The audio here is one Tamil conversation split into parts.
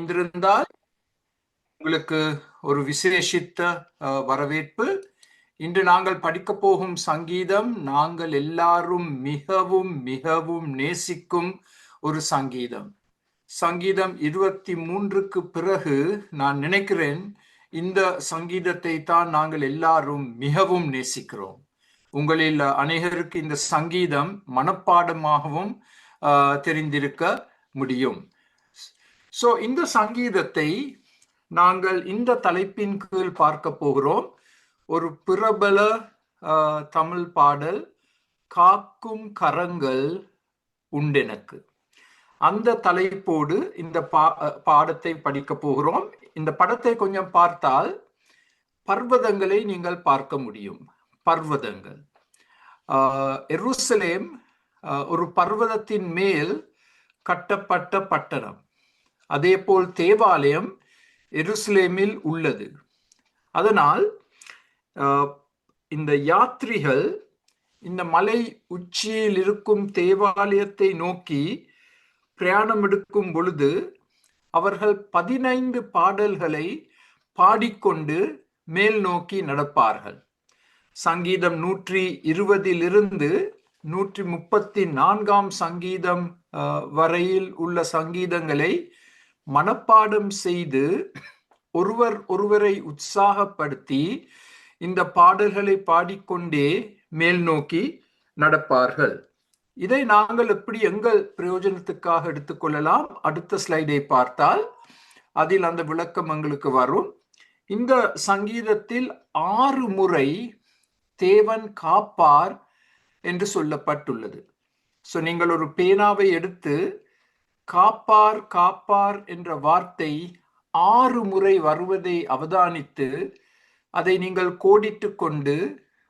அமைந்திருந்தால் உங்களுக்கு ஒரு விசேஷித்த வரவேற்பு. இன்று நாங்கள் படிக்க போகும் சங்கீதம் நாங்கள் எல்லாரும் மிகவும் மிகவும் நேசிக்கும் ஒரு சங்கீதம். சங்கீதம் 23க்கு பிறகு நான் நினைக்கிறேன் இந்த சங்கீதத்தை தான் நாங்கள் எல்லாரும் மிகவும் நேசிக்கிறோம். உங்களில் அநேகருக்கு இந்த சங்கீதம் மனப்பாடமாகவும் தெரிந்திருக்க முடியும். சோ இந்த சங்கீதத்தை நாங்கள் இந்த தலைப்பின் கீழ் பார்க்க போகிறோம். ஒரு பிரபல தமிழ் பாடல், காக்கும் கரங்கள் உண்டெனக்கு. அந்த தலைப்போடு இந்த பாடத்தை படிக்க போகிறோம். இந்த படத்தை கொஞ்சம் பார்த்தால் பர்வதங்களை நீங்கள் பார்க்க முடியும். பர்வதங்கள், எருசலேம் ஒரு பர்வதத்தின் மேல் கட்டப்பட்ட பட்டணம். அதே போல் தேவாலயம் எருசலேமில் உள்ளது. அதனால் இந்த யாத்ரிகள் இந்த மலை உச்சியில் இருக்கும் தேவாலயத்தை நோக்கி பிரயாணம் எடுக்கும் பொழுது அவர்கள் 15 பாடல்களை பாடிக்கொண்டு மேல் நோக்கி நடப்பார்கள். சங்கீதம் 120 134 சங்கீதம் வரையில் உள்ள சங்கீதங்களை மனப்பாடம் செய்து ஒருவரை உற்சாகப்படுத்தி இந்த பாடல்களை பாடிக்கொண்டே மேல் நோக்கி நடப்பார்கள். இதை நாங்கள் எப்படி எங்கள் பிரயோஜனத்துக்காக எடுத்துக்கொள்ளலாம்? அடுத்த ஸ்லைடை பார்த்தால் அதில் அந்த விளக்கம் எங்களுக்கு வரும். இந்த சங்கீதத்தில் 6 முறை தேவன் காப்பார் என்று சொல்லப்பட்டுள்ளது. சோ நீங்கள் ஒரு பேனாவை எடுத்து காப்பார் காப்பார் என்ற வார்த்தை 6 முறை வருவதை அவதானித்து அதை நீங்கள் கோடிட்டு கொண்டு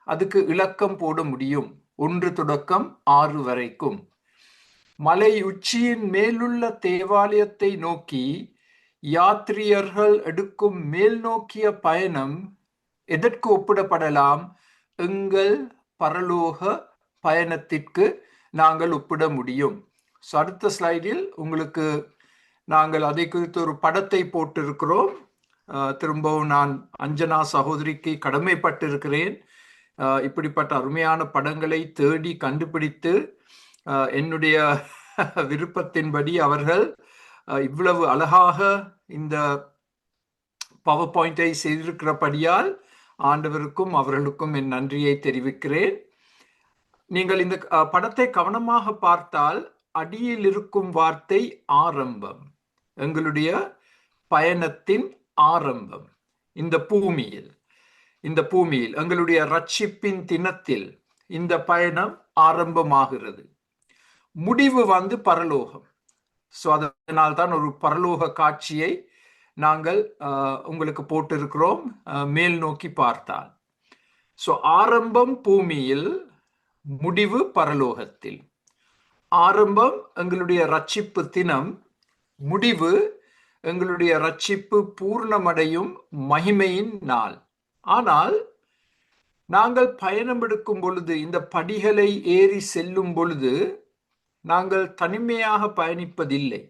அதுக்கு இலக்கம் போட முடியும், 1 தொடக்கம் 6 வரைக்கும். மலை உச்சியின் மேலுள்ள தேவாலயத்தை நோக்கி யாத்ரீகர்கள் எடுக்கும் மேல் நோக்கிய பயணம் எதற்கு ஒப்பிடப்படலாம்? எங்கள் பரலோக பயணத்திற்கு நாங்கள் ஒப்பிட முடியும். அடுத்த ஸ்லைடில் உங்களுக்கு நாங்கள் அதை குறித்து ஒரு படத்தை போட்டிருக்கிறோம். திரும்பவும் நான் அஞ்சனா சகோதரிக்கு கடமைப்பட்டிருக்கிறேன். இப்படிப்பட்ட அருமையான படங்களை தேடி கண்டுபிடித்து என்னுடைய விருப்பத்தின்படி அவர்கள் இவ்வளவு அழகாக இந்த பவர் பாயிண்டை செய்திருக்கிறபடியால் ஆண்டவருக்கும் அவர்களுக்கும் என் நன்றியை தெரிவிக்கிறேன். நீங்கள் இந்த படத்தை கவனமாக பார்த்தால் அடியில் இருக்கும் வார்த்தை ஆரம்பம். எங்களுடைய பயணத்தின் ஆரம்பம் இந்த பூமியில் எங்களுடைய ரட்சிப்பின் தினத்தில் இந்த பயணம் ஆரம்பமாகிறது. முடிவு பரலோகம். சோ அதனால் தான் ஒரு பரலோக காட்சியை நாங்கள் உங்களுக்கு போட்டிருக்கிறோம் மேல் நோக்கி பார்த்தால். சோ ஆரம்பம் பூமியில், முடிவு பரலோகத்தில். ஆரம்பம் எங்களுடைய ரட்சிப்பு தினம், முடிவு எங்களுடைய ரட்சிப்பு பூர்ணமடையும் மகிமையின் நாள். ஆனால் நாங்கள் பயணம் எடுக்கும் பொழுது, இந்த படிகளை ஏறி செல்லும் பொழுது நாங்கள் தனிமையாக பயணிப்பதில்லை.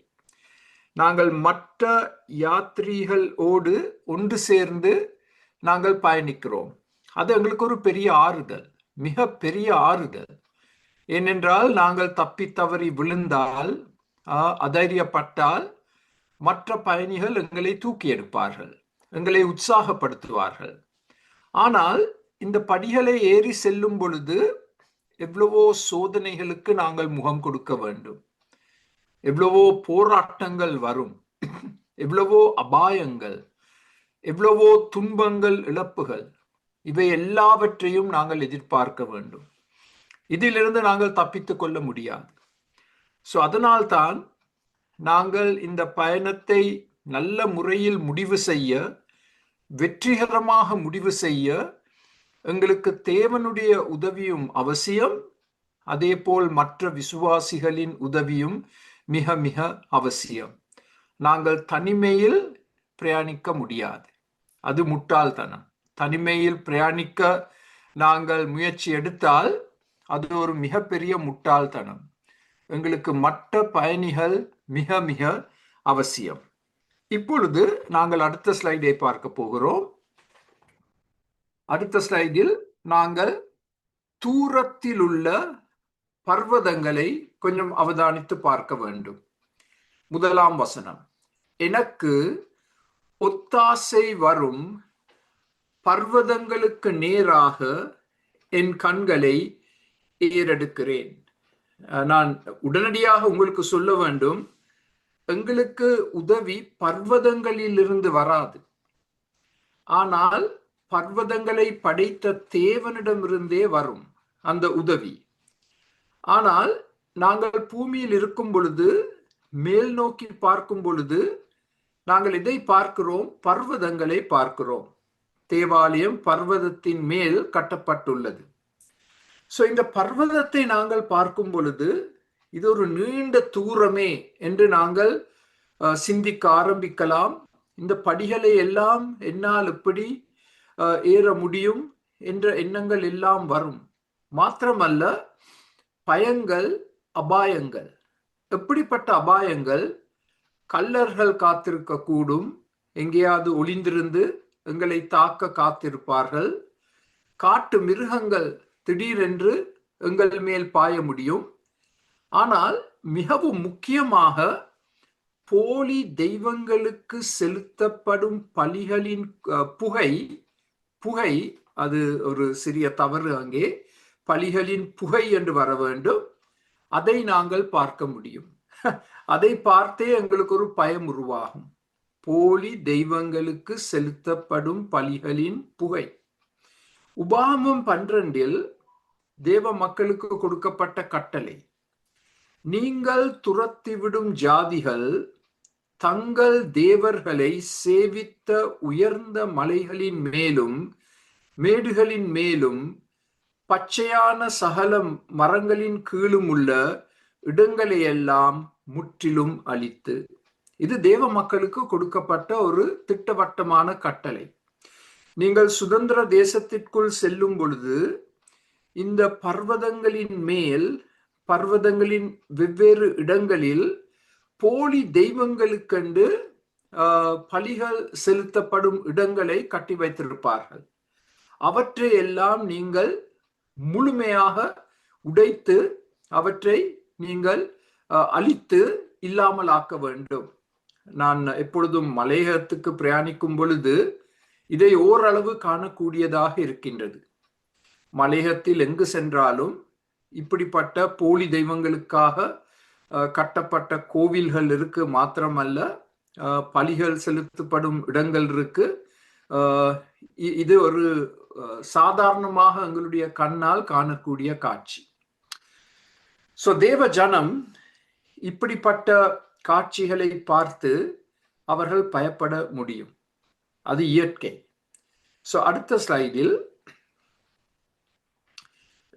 நாங்கள் மற்ற யாத்ரீகளோடு ஒன்று சேர்ந்து நாங்கள் பயணிக்கிறோம். அது எங்களுக்கு ஒரு பெரிய ஆறுதல், மிக பெரிய ஆறுதல். ஏனென்றால் நாங்கள் தப்பி தவறி விழுந்தால், அதைரியப்பட்டால் மற்ற பயணிகள் எங்களை தூக்கி எடுப்பார்கள், எங்களை உற்சாகப்படுத்துவார்கள். ஆனால் இந்த படிகளை ஏறி செல்லும் பொழுது எவ்வளவோ சோதனைகளுக்கு நாங்கள் முகம் கொடுக்க வேண்டும், எவ்வளவோ போராட்டங்கள் வரும், எவ்வளவோ அபாயங்கள், எவ்வளவோ துன்பங்கள், இழப்புகள், இவை எல்லாவற்றையும் நாங்கள் எதிர்பார்க்க வேண்டும். இதிலிருந்து நாங்கள் தப்பித்துக் கொள்ள முடியாது. சோ அதனால்தான் நாங்கள் இந்த பயணத்தை நல்ல முறையில் முடிவு செய்ய, வெற்றிகரமாக முடிவு செய்ய எங்களுக்கு தேவனுடைய உதவியும் அவசியம். அதே போல் மற்ற விசுவாசிகளின் உதவியும் மிக மிக அவசியம். நாங்கள் தனிமையில் பிரயாணிக்க முடியாது, அது முட்டாள்தனம். தனிமையில் பிரயாணிக்க நாங்கள் முயற்சி எடுத்தால் அது ஒரு மிகப்பெரிய முட்டாள்தனம். எங்களுக்கு மற்ற பயணிகள் மிக மிக அவசியம். இப்பொழுது நாங்கள் அடுத்த ஸ்லைடை பார்க்க போகிறோம். அடுத்த ஸ்லைடில் நாங்கள் தூரத்தில் உள்ள பர்வதங்களை கொஞ்சம் அவதானித்து பார்க்க வேண்டும். 1ஆம் வசனம், எனக்கு ஒத்தாசை வரும் பர்வதங்களுக்கு நேராக என் கண்களை ஏறெடுக்கிறேன். நான் உடனடியாக உங்களுக்கு சொல்ல வேண்டும், எங்களுக்கு உதவி பர்வதங்களிலிருந்து வராது, ஆனால் பர்வதங்களை படைத்த தேவனிடமிருந்தே வரும் அந்த உதவி. ஆனால் நாங்கள் பூமியில் இருக்கும் பொழுது, மேல் நோக்கி பார்க்கும் பொழுது நாங்கள் இதை பார்க்கிறோம், பர்வதங்களை பார்க்கிறோம். தேவாலயம் பர்வதத்தின் மேல் கட்டப்பட்டுள்ளது. சோ இந்த பர்வதத்தை நாங்கள் பார்க்கும் பொழுது இது ஒரு நீண்ட தூரமே என்று நாங்கள் சிந்திக்க ஆரம்பிக்கலாம். இந்த படிகளை எல்லாம் என்னால் எப்படி ஏற முடியும் என்ற எண்ணங்கள் எல்லாம் வரும். மாத்திரமல்ல, பயங்கள், அபாயங்கள். எப்படிப்பட்ட அபாயங்கள்? கள்ளர்கள் காத்திருக்க கூடும், எங்கேயாவது ஒளிந்திருந்து எங்களை தாக்க காத்திருப்பார்கள். காட்டு மிருகங்கள் திடீரென்று எங்கள் மேல் பாய முடியும். ஆனால் மிகவும் முக்கியமாக போலி தெய்வங்களுக்கு செலுத்தப்படும் பலிகளின் புகை, அது ஒரு சிறிய தவறு, அங்கே பலிகளின் புகை என்று வர வேண்டும். அதை நாங்கள் பார்க்க முடியும். அதை பார்த்தே எங்களுக்கு ஒரு பயம் உருவாகும். போலி தெய்வங்களுக்கு செலுத்தப்படும் பலிகளின் புகை. உபாகமம் 12 தேவ மக்களுக்கு கொடுக்கப்பட்ட கட்டளை, நீங்கள் துரத்திவிடும் ஜாதிகள் தங்கள் தேவர்களை சேவித்த உயர்ந்த மலைகளின் மேலும் மேடுகளின் மேலும் பச்சையான சகல மரங்களின் கீழும் உள்ள இடங்களையெல்லாம் முற்றிலும் அழித்து. இது தேவ மக்களுக்கு கொடுக்கப்பட்ட ஒரு திட்டவட்டமான கட்டளை. நீங்கள் சுதந்திர தேசத்திற்குள் செல்லும் பொழுது இந்த பர்வதங்களின் மேல், பர்வதங்களின் வெவ்வேறு இடங்களில் போலி தெய்வங்களுக்கென்று பலிகள் செலுத்தப்படும் இடங்களை கட்டி வைத்திருப்பார்கள். அவற்றை எல்லாம் நீங்கள் முழுமையாக உடைத்து அவற்றை நீங்கள் அழித்து இல்லாமல் ஆக்க வேண்டும். நான் எப்பொழுதும் மலையகத்துக்கு பிரயாணிக்கும் பொழுது இதை ஓரளவு காணக்கூடியதாக இருக்கின்றது. மலையகத்தில் எங்கு சென்றாலும் இப்படிப்பட்ட போலி தெய்வங்களுக்காக கட்டப்பட்ட கோவில்கள் இருக்கு. மாத்திரமல்ல, பலிகள் செலுத்தப்படும் இடங்கள் இருக்கு. இது ஒரு சாதாரணமாக எங்களுடைய கண்ணால் காணக்கூடிய காட்சி. சோ தேவ ஜனம் இப்படிப்பட்ட காட்சிகளை பார்த்து அவர்கள் பயப்பட முடியும். அது இயற்கை. சோ அடுத்த ஸ்லைடில்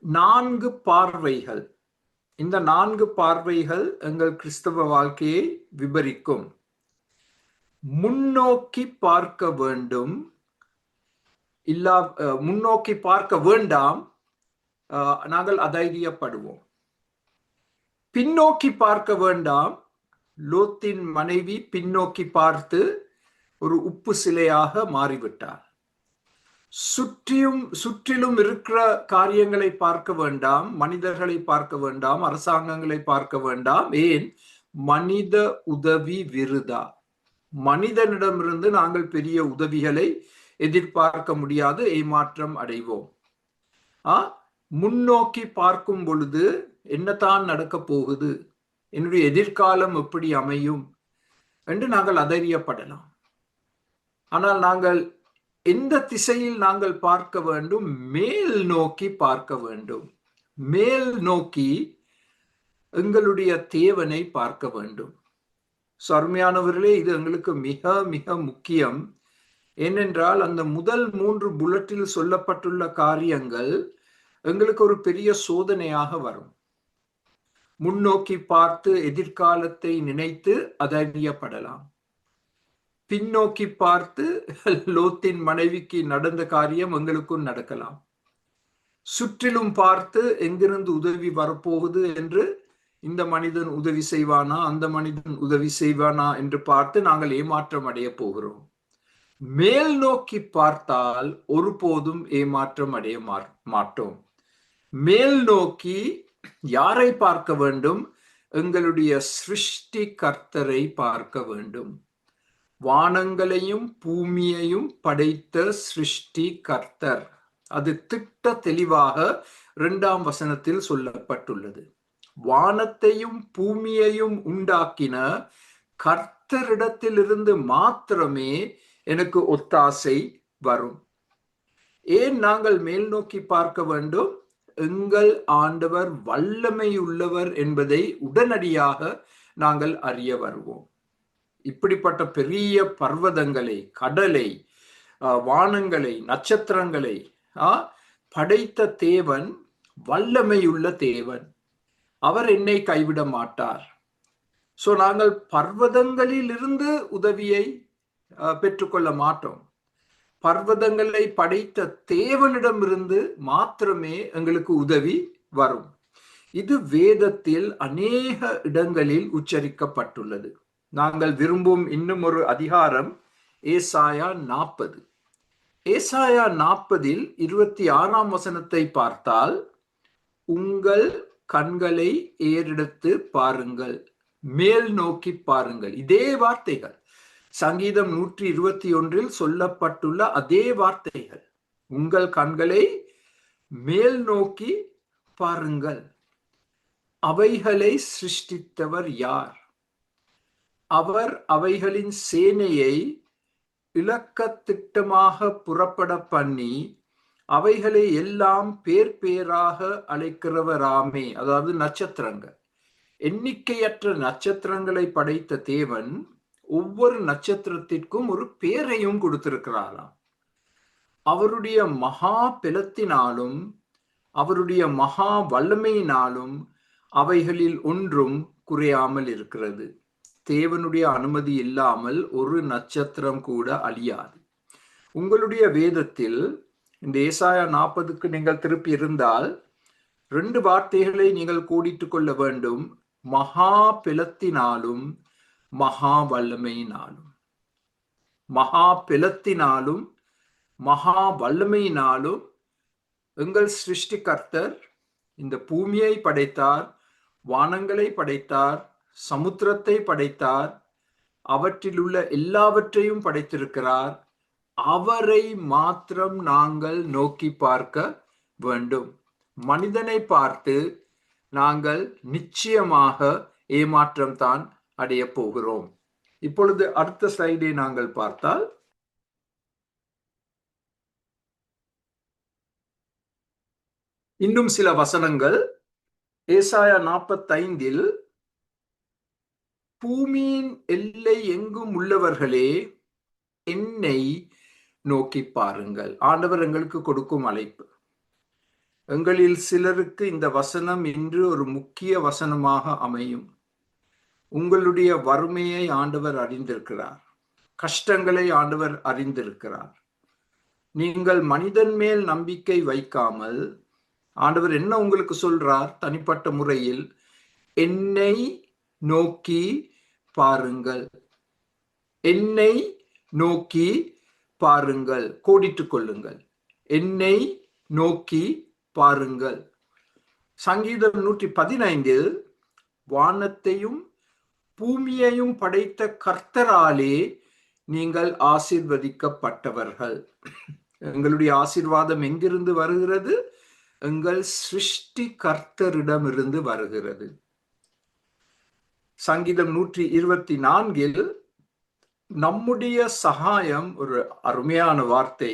4 பார்வைகள். இந்த 4 பார்வைகள் எங்கள் கிறிஸ்தவ வாழ்க்கையை விவரிக்கும். முன்னோக்கி பார்க்க வேண்டும், முன்னோக்கி பார்க்க வேண்டாம், நாங்கள் அதைரியப்படுவோம். பின்னோக்கி பார்க்க வேண்டாம், லோத்தின் மனைவி பின்னோக்கி பார்த்து ஒரு உப்பு சிலையாக மாறிவிட்டார். சுற்றிலும் இருக்கிற காரியங்களை பார்க்க வேண்டாம், மனிதர்களை பார்க்க வேண்டாம், அரசாங்கங்களை பார்க்க வேண்டாம். ஏன்? மனித உதவி விருதா. மனிதனிடமிருந்து நாங்கள் பெரிய உதவிகளை எதிர்பார்க்க முடியாது, ஏமாற்றம் அடைவோம். முன்னோக்கி பார்க்கும் பொழுது என்னதான் நடக்க போகுது, என்னுடைய எதிர்காலம் எப்படி அமையும் என்று நாங்கள் அதைரியப்படலாம். ஆனால் நாங்கள் எந்த திசையில் நாங்கள் பார்க்க வேண்டும்? மேல் நோக்கி பார்க்க வேண்டும். மேல் நோக்கி எங்களுடைய தேவனை பார்க்க வேண்டும். அருமையானவர்களே, இது எங்களுக்கு மிக மிக முக்கியம். ஏனென்றால் அந்த முதல் 3 புல்லட்டில் சொல்லப்பட்டுள்ள காரியங்கள் எங்களுக்கு ஒரு பெரிய சோதனையாக வரும். முன்னோக்கி பார்த்து எதிர்காலத்தை நினைத்து அதைரியப்படலாம். பின்னோக்கி பார்த்து லோத்தின் மனைவிக்கு நடந்த காரியம் எங்களுக்கும் நடக்கலாம். சுற்றிலும் பார்த்து எங்கிருந்து உதவி வரப்போகுது என்று இந்த மனிதன் உதவி செய்வானா, அந்த மனிதன் உதவி செய்வானா என்று பார்த்து நாங்கள் ஏமாற்றம் அடைய போகிறோம். மேல் நோக்கி பார்த்தால் ஒருபோதும் ஏமாற்றம் அடைய மாட்டோம். மேல் நோக்கி யாரை பார்க்க வேண்டும்? எங்களுடைய சிருஷ்டி கர்த்தரை பார்க்க வேண்டும். வானங்களையும் பூமியையும் படைத்த சிருஷ்டி கர்த்தர். அது திட்ட தெளிவாக 2ஆம் வசனத்தில் சொல்லப்பட்டுள்ளது. வானத்தையும் பூமியையும் உண்டாக்கின கர்த்தரிடத்திலிருந்து மாத்திரமே எனக்கு ஒத்தாசை வரும். ஏன் நாங்கள் மேல் நோக்கி பார்க்க வேண்டும்? எங்கள் ஆண்டவர் வல்லமை உள்ளவர் என்பதை உடனடியாக நாங்கள் அறிய வருவோம். இப்படிப்பட்ட பெரிய பர்வதங்களை, கடலை, வானங்களை, நட்சத்திரங்களை படைத்த தேவன் வல்லமையுள்ள தேவன். அவர் என்னை கைவிட மாட்டார். சோ நாங்கள் பர்வதங்களில் இருந்து உதவியை பெற்றுக்கொள்ள மாட்டோம். பர்வதங்களை படைத்த தேவனிடமிருந்து மாத்திரமே எங்களுக்கு உதவி வரும். இது வேதத்தில் அநேக இடங்களில் உச்சரிக்கப்பட்டுள்ளது. நாங்கள் விரும்பும் இன்னும் ஒரு அதிகாரம் ஏசாயா 40. ஏசாயா 40 26ஆம் வசனத்தை பார்த்தால், உங்கள் கண்களை ஏறெடுத்து பாருங்கள், மேல் நோக்கி பாருங்கள். இதே வார்த்தைகள் சங்கீதம் 121 சொல்லப்பட்டுள்ள அதே வார்த்தைகள். உங்கள் கண்களை மேல் நோக்கி பாருங்கள். அவைகளை சிருஷ்டித்தவர் யார்? அவர் அவைகளின் சேனையை இலக்க திட்டமாக புறப்பட பண்ணி அவைகளை எல்லாம் பேர் பேராக அழைக்கிறவராமே. அதாவது நட்சத்திரங்கள், எண்ணிக்கையற்ற நட்சத்திரங்களை படைத்த தேவன் ஒவ்வொரு நட்சத்திரத்திற்கும் ஒரு பேரையும் கொடுத்திருக்கிறாராம். அவருடைய மகா பலத்தினாலும் அவருடைய மகா வல்லமையினாலும் அவைகளில் ஒன்றும் குறையாமல் இருக்கிறது. தேவனுடைய அனுமதி இல்லாமல் ஒரு நட்சத்திரம் கூட அழியாது. உங்களுடைய வேதத்தில் இந்த ஏசாயா 40க்கு நீங்கள் திருப்பி இருந்தால் 2 வார்த்தைகளை நீங்கள் கோடிட்டுக் கொள்ள வேண்டும். மகா பலத்தினாலும் மகா வல்லமையினாலும். மகா பலத்தினாலும் மகா வல்லமையினாலும் எங்கள் சிருஷ்டிகர்த்தர் இந்த பூமியை படைத்தார், வானங்களை படைத்தார், சமுத்திரத்தை படைத்தார், அவற்றில் உள்ள எல்லாவற்றையும் படைத்திருக்கிறார். அவரை மாத்திரம் நாங்கள் நோக்கி பார்க்க வேண்டும். மனிதனை பார்த்து நாங்கள் நிச்சயமாக ஏமாற்றம் தான் அடைய போகிறோம். இப்பொழுது அடுத்த ஸ்லைடை நாங்கள் பார்த்தால், இன்னும் சில வசனங்கள். ஏசாயா 45 பூமியின் எல்லை எங்கும் உள்ளவர்களே என்னை நோக்கி பாருங்கள். ஆண்டவர் எங்களுக்கு கொடுக்கும் அழைப்பு. எங்களில் சிலருக்கு இந்த வசனம் இன்று ஒரு முக்கிய வசனமாக அமையும். உங்களுடைய வறுமையை ஆண்டவர் அறிந்திருக்கிறார், கஷ்டங்களை ஆண்டவர் அறிந்திருக்கிறார். நீங்கள் மனிதன் மேல் நம்பிக்கை வைக்காமல் ஆண்டவர் என்ன உங்களுக்கு சொல்றார்? தனிப்பட்ட முறையில் என்னை நோக்கி பாருங்கள், என்னை நோக்கி பாருங்கள். கோடிட்டுக் கொள்ளுங்கள், என்னை நோக்கி பாருங்கள். சங்கீதம் 115 வானத்தையும் பூமியையும் படைத்த கர்த்தராலே நீங்கள் ஆசீர்வதிக்கப்பட்டவர்கள். எங்களுடைய ஆசீர்வாதம் எங்கிருந்து வருகிறது? எங்கள் சிருஷ்டி கர்த்தரிடமிருந்து வருகிறது. சங்கீதம் 124 நம்முடைய சகாயம், ஒரு அருமையான வார்த்தை.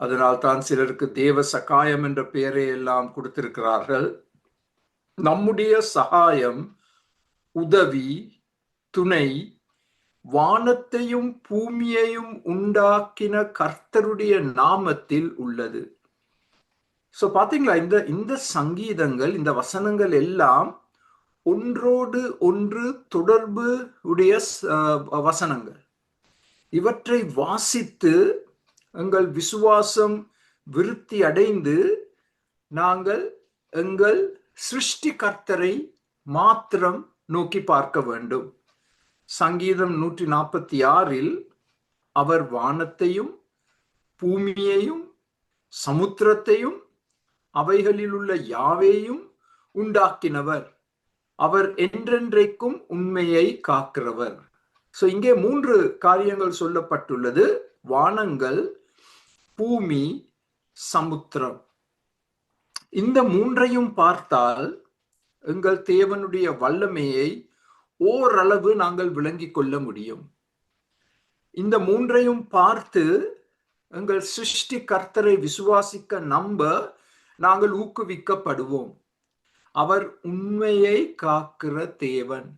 அதனால் தான் சிலருக்கு தேவ சகாயம் என்ற பெயரை எல்லாம் கொடுத்திருக்கிறார்கள். நம்முடைய சகாயம், உதவி, துணை வானத்தையும் பூமியையும் உண்டாக்கின கர்த்தருடைய நாமத்தில் உள்ளது. சோ பாத்தீங்களா, இந்த சங்கீதங்கள், இந்த வசனங்கள் எல்லாம் ஒன்றோடு ஒன்று தொடர்பு உடைய வசனங்கள். இவற்றை வாசித்து எங்கள் விசுவாசம் விருத்தி அடைந்து நாங்கள் எங்கள் சிருஷ்டி கர்த்தரை மாத்திரம் நோக்கி பார்க்க வேண்டும். சங்கீதம் 146 அவர் வானத்தையும் பூமியையும் சமுத்திரத்தையும் அவைகளில் உள்ள யாவையும் உண்டாக்கினவர், அவர் என்றென்றைக்கும் உண்மையை காக்கிறவர். சோ இங்கே 3 காரியங்கள் சொல்லப்பட்டுள்ளது: வானங்கள், பூமி, சமுத்திரம். இந்த 3ஐயும் பார்த்தால் எங்கள் தேவனுடைய வல்லமையை ஓரளவு நாங்கள் விளங்கிக் கொள்ள முடியும். இந்த 3ஐயும் பார்த்து எங்கள் சிருஷ்டி கர்த்தரை விசுவாசிக்க நம்ப நாங்கள் ஊக்குவிக்கப்படுவோம். அவர் உண்மையை காக்கிற தேவன்.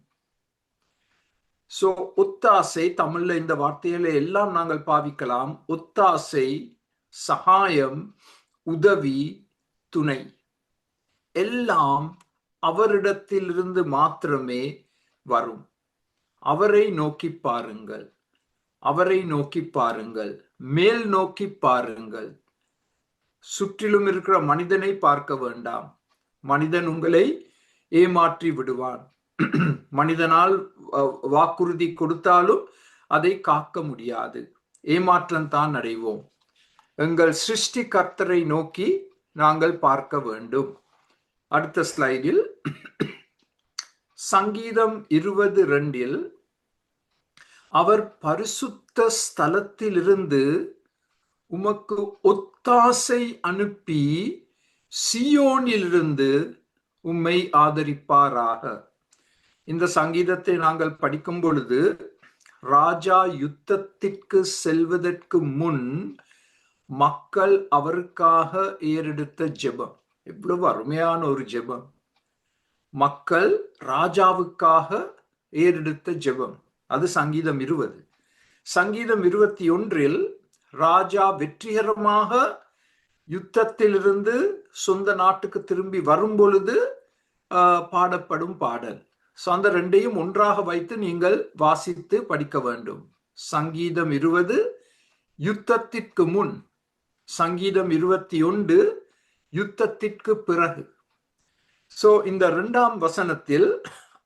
சோ ஒத்தாசை, தமிழ்ல இந்த வார்த்தைகளை எல்லாம் நாங்கள் பாவிக்கலாம். ஒத்தாசை, சகாயம், உதவி, துணை எல்லாம் அவரிடத்திலிருந்து மாத்திரமே வரும். அவரை நோக்கி பாருங்கள், அவரை நோக்கி பாருங்கள், மேல் நோக்கி பாருங்கள். சுற்றிலும் இருக்கிற மனிதனை பார்க்க வேண்டாம். மனிதன் உங்களை ஏமாற்றி விடுவான். மனிதனால் வாக்குறுதி கொடுத்தாலும் அதை காக்க முடியாது. ஏமாற்றம் தான் அடைவோம். எங்கள் சிருஷ்டி கர்த்தரை நோக்கி நாங்கள் பார்க்க வேண்டும். அடுத்த ஸ்லைடில் சங்கீதம் 22 அவர் பரிசுத்த ஸ்தலத்திலிருந்து உமக்கு ஒத்தாசை அனுப்பி சீயோனிலிருந்து உம்மை ஆதரிப்பாராக. இந்த சங்கீதத்தை நாங்கள் படிக்கும் பொழுது ராஜா யுத்தத்திற்கு செல்வதற்கு முன் மக்கள் அவருக்காக ஏறெடுத்த ஜெபம். எவ்வளவு அருமையான ஒரு ஜெபம்! மக்கள் ராஜாவுக்காக ஏறெடுத்த ஜெபம். அது சங்கீதம் 20. சங்கீதம் 21 ராஜா வெற்றிகரமாக யுத்தத்திலிருந்து சொந்த நாட்டுக்கு திரும்பி வரும் பொழுது பாடப்படும் பாடல். அந்த 2ஐயும் ஒன்றாக வைத்து நீங்கள் வாசித்து படிக்க வேண்டும். சங்கீதம் 20 யுத்தத்திற்கு முன், சங்கீதம் 21 யுத்தத்திற்கு பிறகு. சோ இந்த 2ஆம் வசனத்தில்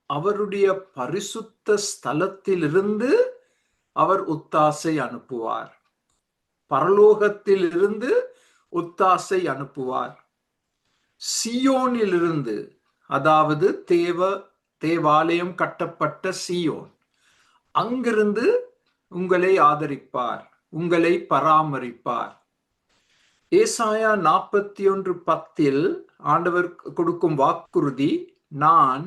அவருடைய பரிசுத்த ஸ்தலத்திலிருந்து அவர் ஒத்தாசை அனுப்புவார். பரலோகத்தில் இருந்து ஒத்தாசை அனுப்புவார். சீயோனிலிருந்து, அதாவது தேவாலயம் கட்டப்பட்ட சீயோன், அங்கிருந்து உங்களை ஆதரிப்பார், உங்களை பராமரிப்பார். ஏசாயா 41:10 ஆண்டவர் கொடுக்கும் வாக்குறுதி, நான்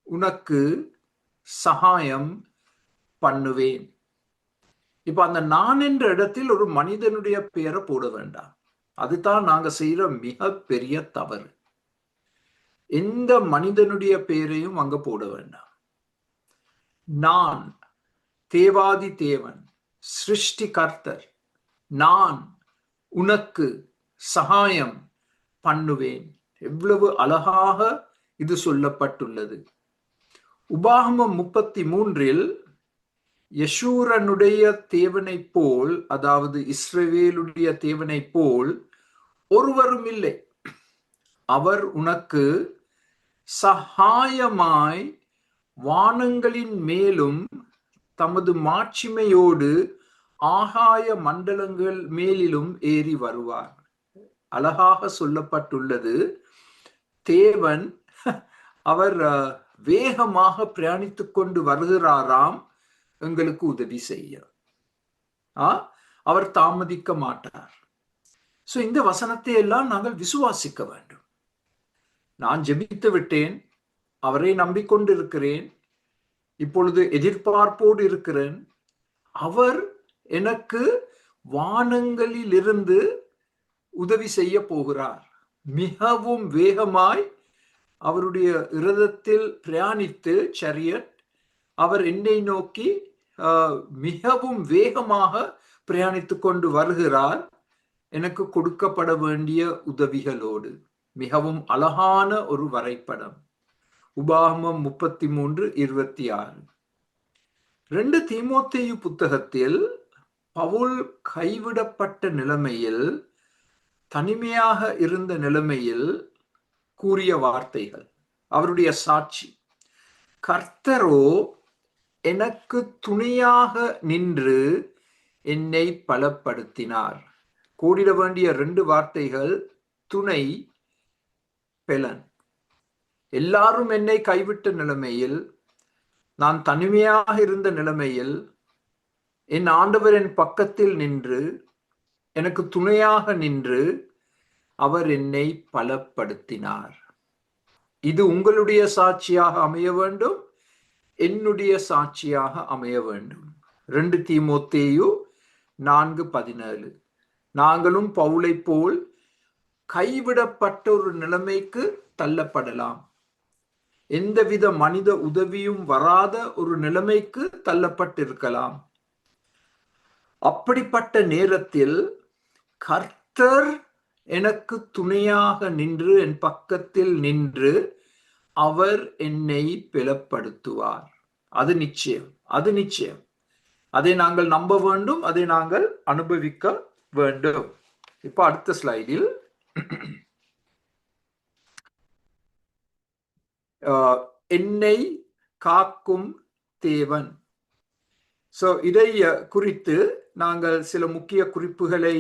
உனக்கு சகாயம் பண்ணுவேன். இப்ப அந்த நான் என்ற இடத்தில் ஒரு மனிதனுடைய பெயரை போட வேண்டாம். அதுதான் நாங்க செய்யற மிக பெரிய தவறு. எந்த மனிதனுடைய பெயரையும் அங்க போட வேண்டாம். நான் தேவாதி தேவன், சிருஷ்டி கர்த்தர், நான் உனக்கு சகாயம் பண்ணுவேன். எவ்வளவு அழகாக இது சொல்லப்பட்டுள்ளது. உபாகமம் 33 யெஷூரனுடைய தேவனை போல், அதாவது இஸ்ரவேலுடைய தேவனை போல் ஒருவரும் இல்லை. அவர் உனக்கு சகாயமாய் வானங்களின் மேலும் தமது மாட்சிமையோடு ஆகாய மண்டலங்கள் மேலிலும் ஏறி வருவார். அழகாக சொல்லப்பட்டுள்ளது. தேவன் அவர் வேகமாக பிரயாணித்துக் கொண்டு வருகிறாராம் எங்களுக்கு உதவி செய்ய. அவர் தாமதிக்க மாட்டார். சோ இந்த வசனத்தை எல்லாம் நாங்கள் விசுவாசிக்க வேண்டும். நான் ஜெபித்து விட்டேன், அவரை நம்பிக்கொண்டு இருக்கிறேன், இப்பொழுது எதிர்பார்ப்போடு இருக்கிறேன். அவர் எனக்கு வானங்களில் இருந்து உதவி செய்ய போகிறார். மிகவும் வேகமாய் அவருடைய இரதத்தில் பிரயாணித்து, சரியட், அவர் என்னை நோக்கி மிகவும் வேகமாக பிரயாணித்துக் கொண்டு வருகிறார், எனக்கு கொடுக்கப்பட வேண்டிய உதவிகளோடு. மிகவும் அழகான ஒரு வரைபடம். உபாகமம் 33:26. 2 தீமோத்தேயு புத்தகத்தில் பவுல் கைவிடப்பட்ட நிலைமையில், தனிமையாக இருந்த நிலைமையில் கூறிய வார்த்தைகள். அவருடைய சாட்சி. கர்த்தரோ எனக்கு துணையாக நின்று என்னை பலப்படுத்தினார். கோடிட வேண்டிய 2 வார்த்தைகள்: துணை, பெலன். எல்லாரும் என்னை கைவிட்ட நிலைமையில், நான் தனிமையாக இருந்த நிலைமையில் என் ஆண்டவர் என் பக்கத்தில் நின்று எனக்கு துணையாக நின்று அவர் என்னை பலப்படுத்தினார். இது உங்களுடைய சாட்சியாக அமைய வேண்டும், என்னுடைய சாட்சியாக அமைய வேண்டும். 2 தீமோத்தேயு 4:17. நாங்களும் பவுலை போல் கைவிடப்பட்ட ஒரு நிலைமைக்கு தள்ளப்படலாம். எந்தவித மனித உதவியும் வராத ஒரு நிலைமைக்கு தள்ளப்பட்டிருக்கலாம். அப்படிப்பட்ட நேரத்தில் கர்த்தர் எனக்கு துணையாக நின்று என் பக்கத்தில் நின்று அவர் என்னை பலப்படுத்துவார். அது நிச்சயம், அது நிச்சயம். அதை நாங்கள் நம்ப வேண்டும், அதை நாங்கள் அனுபவிக்க வேண்டும். இப்ப அடுத்த ஸ்லைடில் என்னை காக்கும் தேவன். இதை குறித்து நாங்கள் சில முக்கிய குறிப்புகளை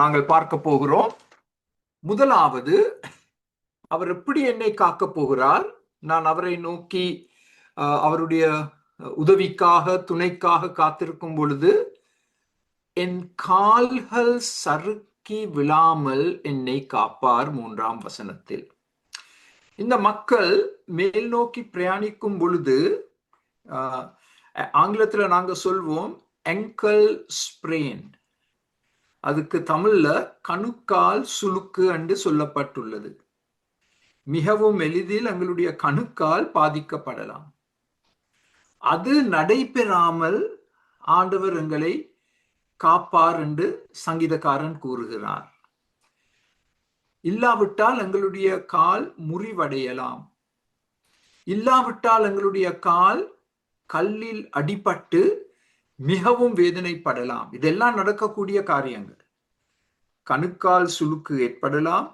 நாங்கள் பார்க்க போகிறோம். முதலாவது, அவர் எப்படி என்னை காக்க போகிறார்? நான் அவரை நோக்கி அவருடைய உதவிக்காக, துணைக்காக காத்திருக்கும் பொழுது என் கால்கள் சறுக்கி விழாமல் என்னை காப்பார். 3ஆம் வசனத்தில் இந்த மக்கள் மேல் நோக்கி பிரயாணிக்கும் பொழுது ஆங்கிலத்தில் நாங்க சொல்வோம் ankle sprain. அதுக்கு தமிழ்ல கணுக்கால் சுளுக்கு என்று சொல்லப்பட்டுள்ளது. மிகவும் எளிதில் எங்களுடைய கணுக்கால் பாதிக்கப்படலாம். அது நடைபெறாமல் ஆண்டவர் எங்களை காப்பார் என்று சங்கீதக்காரன் கூறுகிறார். இல்லாவிட்டால் எங்களுடைய கால் முறிவடையலாம். இல்லாவிட்டால் எங்களுடைய கால் கல்லில் அடிபட்டு மிகவும் வேதனைப்படலாம். இதெல்லாம் நடக்கக்கூடிய காரியங்கள். கணுக்கால் சுளுக்கு ஏற்படலாம்,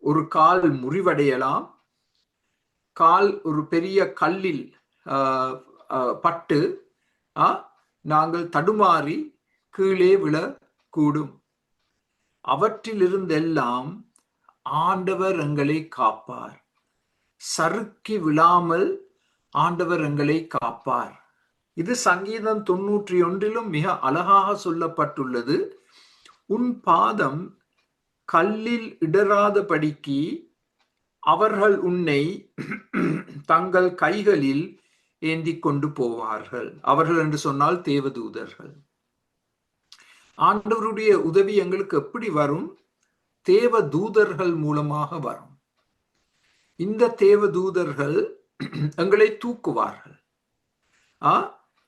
ஒரு கால் முறிவடையலாம், கால் ஒரு பெரிய கல்லில் பட்டு நாங்கள் தடுமாறி கீழே விழக்கூடும். அவற்றிலிருந்தெல்லாம் ஆண்டவர் எங்களை காப்பார். சறுக்கி விழாமல் ஆண்டவர் எங்களை காப்பார். இது சங்கீதம் 91 மிக அழகாக சொல்லப்பட்டுள்ளது. உன் பாதம் கல்லில் இடராதபடிக்கு அவர்கள் உன்னை தங்கள் கைகளில் ஏந்தி கொண்டு போவார்கள். அவர்கள் என்று சொன்னால் தேவதூதர்கள். ஆண்டவருடைய உதவி எங்களுக்கு எப்படி வரும்? தேவதூதர்கள் மூலமாக வரும். இந்த தேவதூதர்கள் எங்களை தூக்குவார்கள்.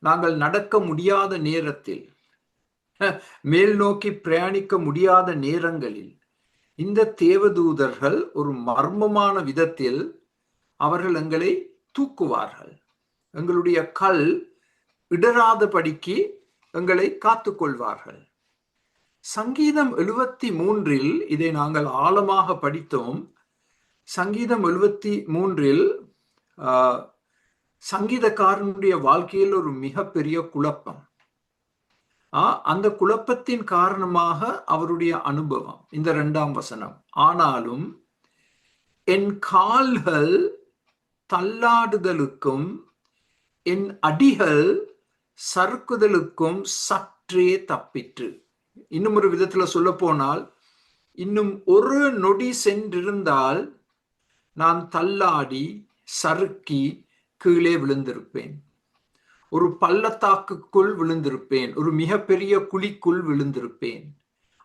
நாங்கள் நடக்க முடியாத நேரத்தில், மேல் நோக்கி பிரயாணிக்க முடியாத நேரங்களில் இந்த தேவதூதர்கள் ஒரு மர்மமான விதத்தில் அவர்கள் எங்களை தூக்குவார்கள். எங்களுடைய கல் இடராதபடிக்கு எங்களை காத்துக்கொள்வார்கள். சங்கீதம் 73 இதை நாங்கள் ஆழமாக படித்தோம். சங்கீதம் 73 சங்கீதக்காரனுடைய வாழ்க்கையில் ஒரு மிகப்பெரிய குழப்பம். அந்த குழப்பத்தின் காரணமாக அவருடைய அனுபவம் இந்த 2ஆம் வசனம். ஆனாலும் என் கால்கள் தள்ளாடுதலுக்கும் என் அடிகள் சறுக்குதலுக்கும் சற்றே தப்பிற்று. இன்னும் ஒரு விதத்துல சொல்ல போனால், இன்னும் ஒரு நொடி சென்றிருந்தால் நான் தள்ளாடி சறுக்கி கீழே விழுந்திருப்பேன். ஒரு பள்ளத்தாக்குக்குள் விழுந்திருப்பேன். ஒரு மிகப்பெரிய குழிக்குள் விழுந்திருப்பேன்.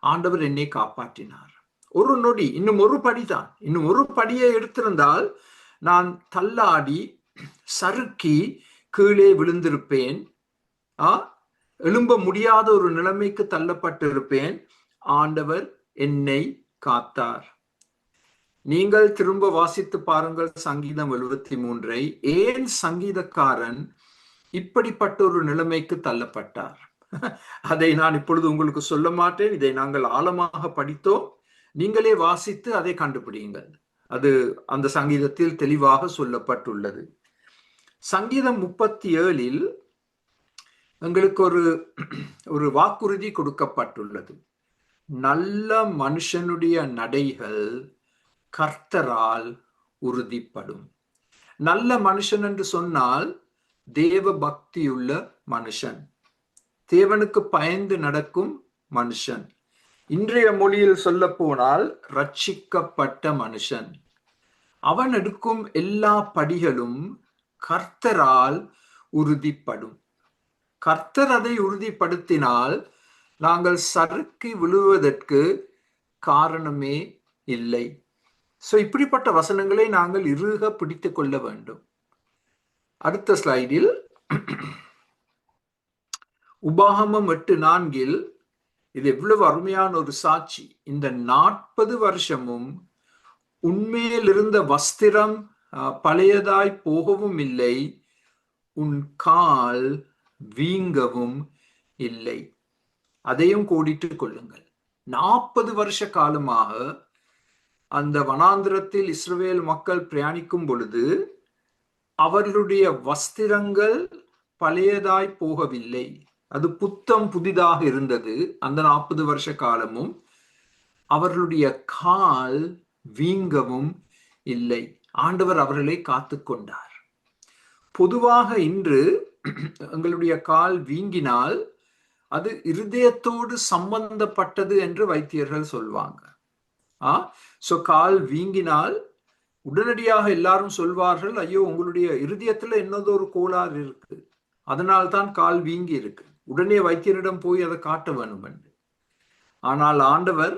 ஆண்டவர் என்னை காப்பாற்றினார். ஒரு நொடி, இன்னும் ஒரு படிதான், இன்னும் ஒரு படியை எடுத்திருந்தால் நான் தள்ளாடி சறுக்கி கீழே விழுந்திருப்பேன். எழும்ப முடியாத ஒரு நிலைமைக்கு தள்ளப்பட்டிருப்பேன். ஆண்டவர் என்னை காத்தார். நீங்கள் திரும்ப வாசித்து பாருங்கள் சங்கீதம் 73. ஏன் சங்கீதக்காரன் இப்படிப்பட்ட ஒரு நிலைமைக்கு தள்ளப்பட்டார்? அதை நான் இப்பொழுது உங்களுக்கு சொல்ல மாட்டேன். இதை நாங்கள் ஆழமாக படித்தோம். நீங்களே வாசித்து அதை கண்டுபிடியுங்கள். அது அந்த சங்கீதத்தில் தெளிவாக சொல்லப்பட்டுள்ளது. சங்கீதம் 37 எங்களுக்கு ஒரு வாக்குறுதி கொடுக்கப்பட்டுள்ளது. நல்ல மனுஷனுடைய நடைகள் கர்த்தரால் உறுதிப்படும். நல்ல மனுஷன் என்று சொன்னால் தேவ பக்தியுள்ள மனுஷன், தேவனுக்கு பயந்து நடக்கும் மனுஷன். இன்றைய மொழியில் சொல்ல போனால் ரட்சிக்கப்பட்ட மனுஷன். அவன் எடுக்கும் எல்லா படிகளும் கர்த்தரால் உறுதிப்படும். கர்த்தர் அதை உறுதிப்படுத்தினால் நாங்கள் சறுக்கி விழுவதற்கு காரணமே இல்லை. இப்படிப்பட்ட வசனங்களை நாங்கள் இறுக பிடித்துக் கொள்ள வேண்டும். அடுத்த ஸ்லைடில் உபாகமம் 8:4 இது எவ்வளவு அருமையான ஒரு சாட்சி. இந்த 40 வருஷமும் உன்மேல் இருந்த வஸ்திரம் பழையதாய் போகவும் இல்லை, உன் கால் வீங்கவும் இல்லை. அதையும் கோடிட்டுக் கொள்ளுங்கள். 40 வருஷ காலமாக அந்த வனாந்திரத்தில் இஸ்ரவேல் மக்கள் பிரயாணிக்கும் பொழுது அவர்களுடைய வஸ்திரங்கள் பழையதாய் போகவில்லை, அது புத்தம் புதிதாக இருந்தது. அந்த 40 வருஷ காலமும் அவர்களுடைய கால் வீங்கவும் இல்லை. ஆண்டவர் அவர்களை காத்து கொண்டார். பொதுவாக இன்று எங்களுடைய கால் வீங்கினால் அது இருதயத்தோடு சம்பந்தப்பட்டது என்று வைத்தியர்கள் சொல்வாங்க. கால் வீங்கினால் உடனடியாக எல்லாரும் சொல்வார்கள், ஐயோ உங்களுடைய இருதயத்துல என்னதொரு கோளாறு இருக்கு, அதனால்தான் கால் வீங்கி இருக்கு, உடனே வைத்தியரிடம் போய் அதை காட்ட வேண்டும் என்று. ஆனால் ஆண்டவர்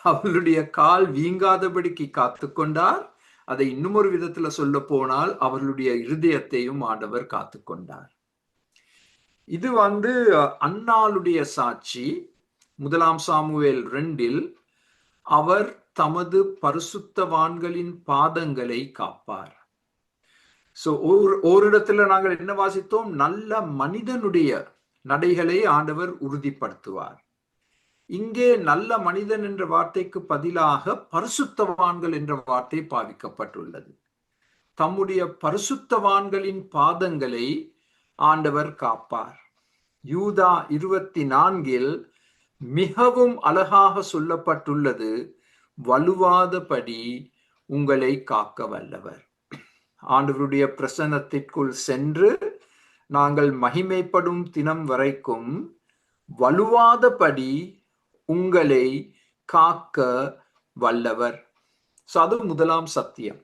அவர்களுடைய கால் வீங்காதபடிக்கு காத்து கொண்டார். அதை இன்னும் ஒரு விதத்துல சொல்ல போனால் அவர்களுடைய இருதயத்தையும் ஆண்டவர் காத்து கொண்டார். இது அன்னாளுடைய சாட்சி. 1 சாமுவேல் 2 அவர் தமது பரிசுத்தவான்களின் பாதங்களை காப்பார். ஓரிடத்துல நாங்கள் என்ன வாசித்தோம்? நல்ல மனிதனுடைய நடைகளை ஆண்டவர் உறுதிப்படுத்துவார். இங்கே நல்ல மனிதன் என்ற வார்த்தைக்கு பதிலாக பரிசுத்தவான்கள் என்ற வார்த்தை பாவிக்கப்பட்டுள்ளது. தம்முடைய பரிசுத்தவான்களின் பாதங்களை ஆண்டவர் காப்பார். யூதா 24 மிகவும் அழகாக சொல்லப்பட்டுள்ளது, வலுவாதபடி உங்களை காக்க வல்லவர். ஆண்டவருடைய பிரசன்னத்திற்குள் சென்று நாங்கள் மகிமைப்படும் தினம் வரைக்கும் வலுவாதபடி உங்களை காக்க வல்லவர். அது முதலாம் சத்தியம்.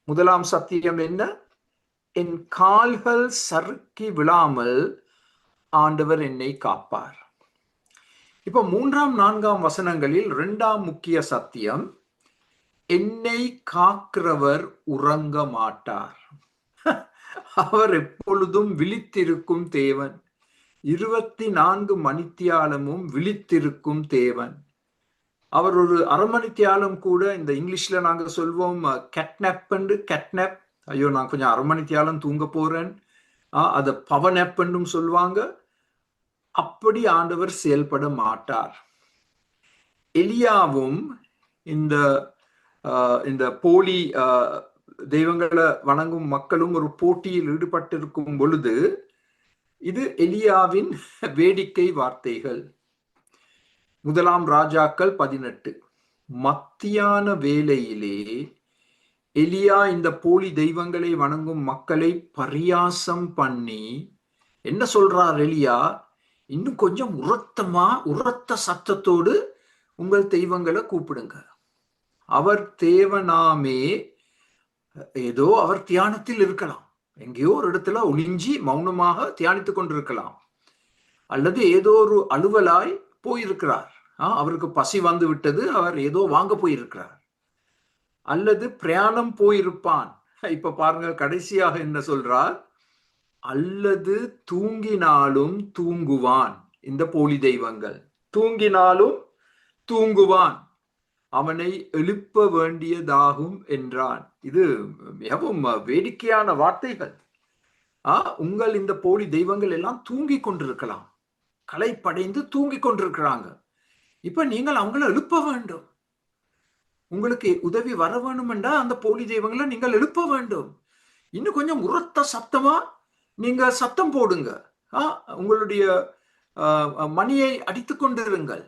முதலாம் சத்தியம் என்ன? என் கால்கள் சறுக்கி விழாமல் ஆண்டவர் என்னை காப்பார். இப்ப 3, 4 வசனங்களில் 2ஆம் முக்கிய சத்தியம், என்னை காக்கிறவர் உறங்க மாட்டார். அவர் எப்பொழுதும் விழித்திருக்கும் தேவன், 24 மணித்தியாலமும் விழித்திருக்கும் தேவன். அவர் ஒரு அரை மணித்தியாலம் கூட, இந்த இங்கிலீஷ்ல நாங்க சொல்வோம் கேட்னப், ஐயோ நான் கொஞ்சம் அரை மணித்தியாலம் தூங்க போறேன், அத பவர் நேப் என்றும் சொல்லுவாங்க. அப்படி ஆண்டவர் செயல்பட மாட்டார். எலியாவும் இந்த போலி தெய்வங்களை வணங்கும் மக்களும் ஒரு போட்டியில் ஈடுபட்டிருக்கும் பொழுது இது எலியாவின் வேடிக்கை வார்த்தைகள். 1 ராஜாக்கள் 18 மத்தியான வேளையிலே எலியா இந்த போலி தெய்வங்களை வணங்கும் மக்களை பரியாசம் பண்ணி என்ன சொல்றார்? எலியா, இன்னும் கொஞ்சம் உரத்த சத்தத்தோடு உங்கள் தெய்வங்களை கூப்பிடுங்க. அவர் தேவனாமே, ஏதோ அவர் தியானத்தில் இருக்கலாம், எங்கேயோ ஒரு இடத்துல ஒளிஞ்சி மௌனமாக தியானித்துக் கொண்டிருக்கலாம், அல்லது ஏதோ ஒரு அலுவலாய் போயிருக்கிறார், அவருக்கு பசி வந்து விட்டது, அவர் ஏதோ வாங்க போயிருக்கிறார், அல்லது பிரயாணம் போயிருப்பான். இப்ப பாருங்க கடைசியாக என்ன சொல்றார்? அல்லது தூங்கினாலும் தூங்குவான். இந்த போலி தெய்வங்கள் தூங்கினாலும் தூங்குவான், அவனை எழுப்ப வேண்டியதாகும் என்றான். இது மிகவும் வேடிக்கையான வார்த்தைகள். உங்கள் இந்த போலி தெய்வங்கள் எல்லாம் தூங்கி கொண்டிருக்கலாம், களைப்படைந்து தூங்கி கொண்டிருக்கிறாங்க. இப்ப நீங்கள் அவங்களை எழுப்ப வேண்டும். உங்களுக்கு உதவி வர வேணுமென்றா அந்த போலி தெய்வங்களை நீங்கள் எழுப்ப வேண்டும். இன்னும் கொஞ்சம் உரத்த சத்தமா நீங்க சத்தம் போடுங்க. உங்களுடைய மணியை அடித்து கொண்டிருங்கள்,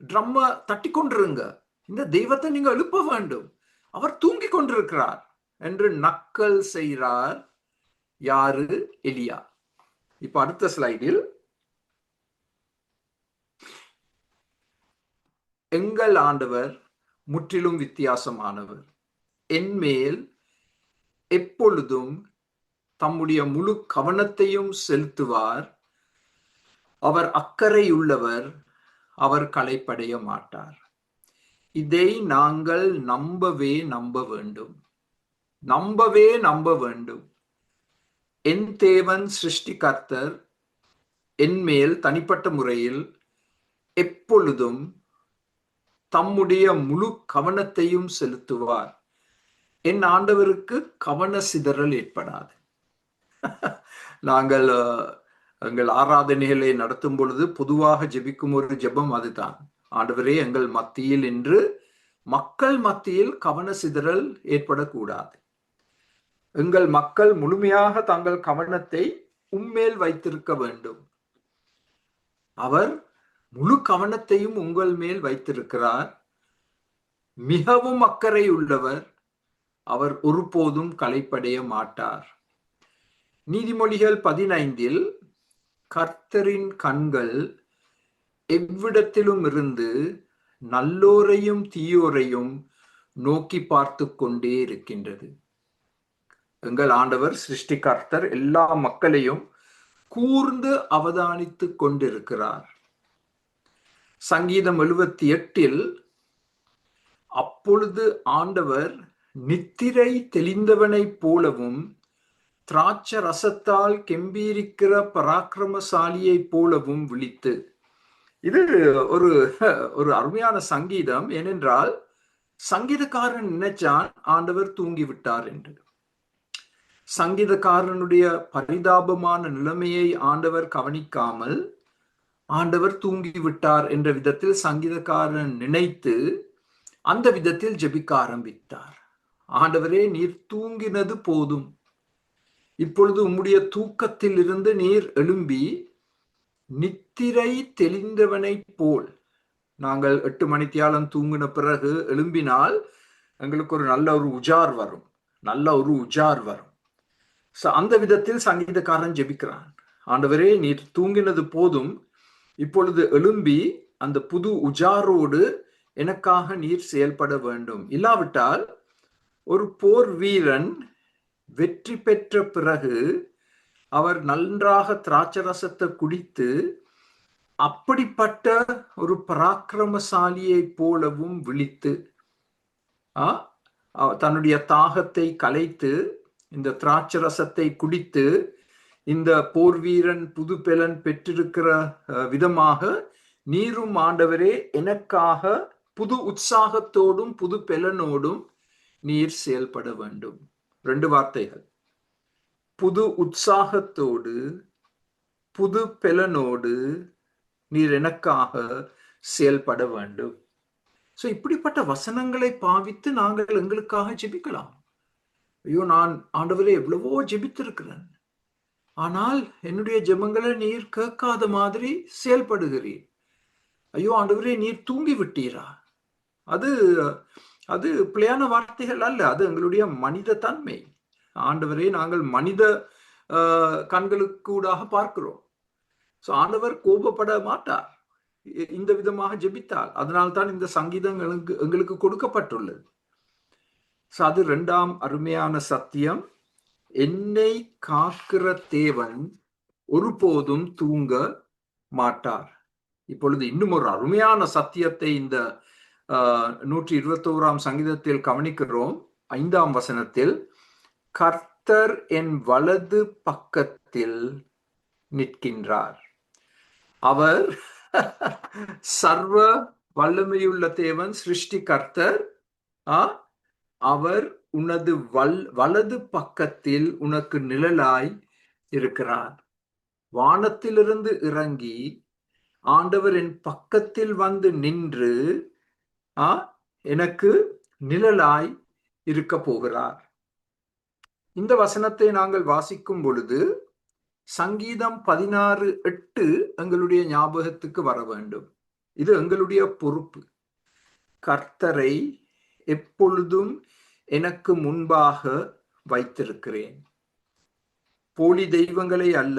ட்ரம்ம தட்டி கொண்டிருங்க. இந்த தெய்வத்தை நீங்க எழுப்ப வேண்டும். அவர் தூங்கி கொண்டிருக்கிறார் என்று நக்கல் செய்கிறார். யாரு? எலியா. இப்ப அடுத்த ஸ்லைடில் எங்கள் ஆண்டவர் முற்றிலும் வித்தியாசமானவர். என்மேல் எப்பொழுதும் தம்முடைய முழு கவனத்தையும் செலுத்துவார். அவர் அக்கறையுள்ளவர், அவர் களைப்படைய மாட்டார். இதை நாங்கள் நம்ப வேண்டும். நம்ப வேண்டும். என் தேவன் சிருஷ்டிகர்த்தர் என்மேல் தனிப்பட்ட முறையில் எப்பொழுதும் தம்முடைய முழு கவனத்தையும் செலுத்துவார். என் ஆண்டவருக்கு கவன சிதறல் ஏற்படாது. நாங்கள் எங்கள் ஆராதனைகளை நடத்தும் பொழுது பொதுவாக ஜெபிக்கும் ஒரு ஜெபம் அதுதான். ஆண்டவரே, எங்கள் மத்தியில் என்று, மக்கள் மத்தியில் கவன சிதறல் ஏற்படக்கூடாது. எங்கள் மக்கள் முழுமையாக தங்கள் கவனத்தை உம்மேல் வைத்திருக்க வேண்டும். அவர் முழு கவனத்தையும் உங்கள் மேல் வைத்திருக்கிறார். மிகவும் அக்கறை உள்ளவர். அவர் ஒருபோதும் களைப்படைய மாட்டார். நீதிமொழிகள் 15 கர்த்தரின் கண்கள் எவ்விடத்திலும் இருந்து நல்லோரையும் தீயோரையும் நோக்கி பார்த்து கொண்டே இருக்கின்றது. எங்கள் ஆண்டவர் சிருஷ்டிகர்த்தர் எல்லா மக்களையும் கூர்ந்து அவதானித்து கொண்டிருக்கிறார். சங்கீதம் 78 அப்பொழுது ஆண்டவர் நித்திரை தெளிந்தவனைப் போலவும் திராட்ச ரசத்தால் கெம்பீரிக்கிற பராக்கிரமசாலியை போலவும் விழித்து. இது ஒரு ஒரு அருமையான சங்கீதம். ஏனென்றால் சங்கீதக்காரன் நினைச்சான் ஆண்டவர் தூங்கிவிட்டார் என்று. சங்கீதக்காரனுடைய பரிதாபமான நிலைமையை ஆண்டவர் கவனிக்காமல் ஆண்டவர் தூங்கிவிட்டார் என்ற விதத்தில் சங்கீதக்காரன் நினைத்து அந்த விதத்தில் ஜெபிக்க ஆரம்பித்தார். ஆண்டவரே, நீர் தூங்கினது போதும். இப்பொழுது உம்முடைய தூக்கத்தில் இருந்து நீர் எழும்பி நித்திரை தெளிந்தவனை போல், நாங்கள் 8 மணித்தியாலம் தூங்கின பிறகு எழும்பினால் எங்களுக்கு ஒரு நல்ல ஒரு உஜார் வரும். அந்த விதத்தில் சங்கீதக்காரன் ஜெபிக்கிறான். ஆண்டவரே, நீர் தூங்கினது போதும். இப்பொழுது எழும்பி அந்த புது உஜாரோடு எனக்காக நீர் செயல்பட வேண்டும். இல்லாவிட்டால் ஒரு போர் வீரன் வெற்றி பெற்ற பிறகு அவர் நன்றாக திராட்சரசத்தை குடித்து அப்படிப்பட்ட ஒரு பராக்கிரமசாலியை போலவும் விழித்து தன்னுடைய தாகத்தை கலைத்து இந்த திராட்சரசத்தை குடித்து இந்த போர் வீரன் புது பெலன் பெற்றிருக்கிற விதமாக நீரும் ஆண்டவரே எனக்காக புது உற்சாகத்தோடும் புது பெலனோடும் நீர் செயல்பட வேண்டும். 2 வார்த்தைகள். புது உற்சாகத்தோடு புது பெலனோடு நீர் எனக்காக செயல்பட வேண்டும். இப்படிப்பட்ட வசனங்களை பாவித்து நாங்கள் எங்களுக்காக ஜெபிக்கலாம். ஐயோ, நான் ஆண்டவரே எவ்வளவோ ஜெபித்திருக்கிறேன், ஆனால் என்னுடைய ஜெபங்களை நீர் கேட்காத மாதிரி செயல்படுகிறீர். ஐயோ ஆண்டவரே, நீர் தூங்கி விட்டீரா? அது பிழையான வார்த்தைகள் அல்ல, அது எங்களுடைய மனித தன்மை. ஆண்டவரே, நாங்கள் மனித கண்களுக்கூடாக பார்க்கிறோம். ஆண்டவர் கோபப்பட மாட்டார் இந்த விதமாக ஜெபித்தால். அதனால்தான் இந்த சங்கீதம் எங்களுக்கு கொடுக்கப்பட்டுள்ளது. அது 2ஆம் அருமையான சத்தியம். என்னை காக்கிற தேவன் ஒருபோதும் தூங்க மாட்டார். இப்பொழுது இன்னும் ஒரு அருமையான சத்தியத்தை இந்த 121ஆம் சங்கீதத்தில் கவனிக்கிறோம். 5ஆம் வசனத்தில், கர்த்தர் என் வலது பக்கத்தில் நிற்கின்றார். அவர் சர்வ வல்லமையுள்ள தேவன், சிருஷ்டி கர்த்தர். அவர் உனது வலது பக்கத்தில் உனக்கு நிழலாய் இருக்கிறார். வானத்திலிருந்து இறங்கி ஆண்டவர் என் பக்கத்தில் வந்து நின்று எனக்கு நிழலாய் இருக்க போகிறார். இந்த வசனத்தை நாங்கள் வாசிக்கும் பொழுது சங்கீதம் 16:8 எங்களுடைய ஞாபகத்துக்கு வர வேண்டும். இது எங்களுடைய பொறுப்பு. கர்த்தரை எப்பொழுதும் எனக்கு முன்பாக வைத்திருக்கிறேன். போலி தெய்வங்களை அல்ல,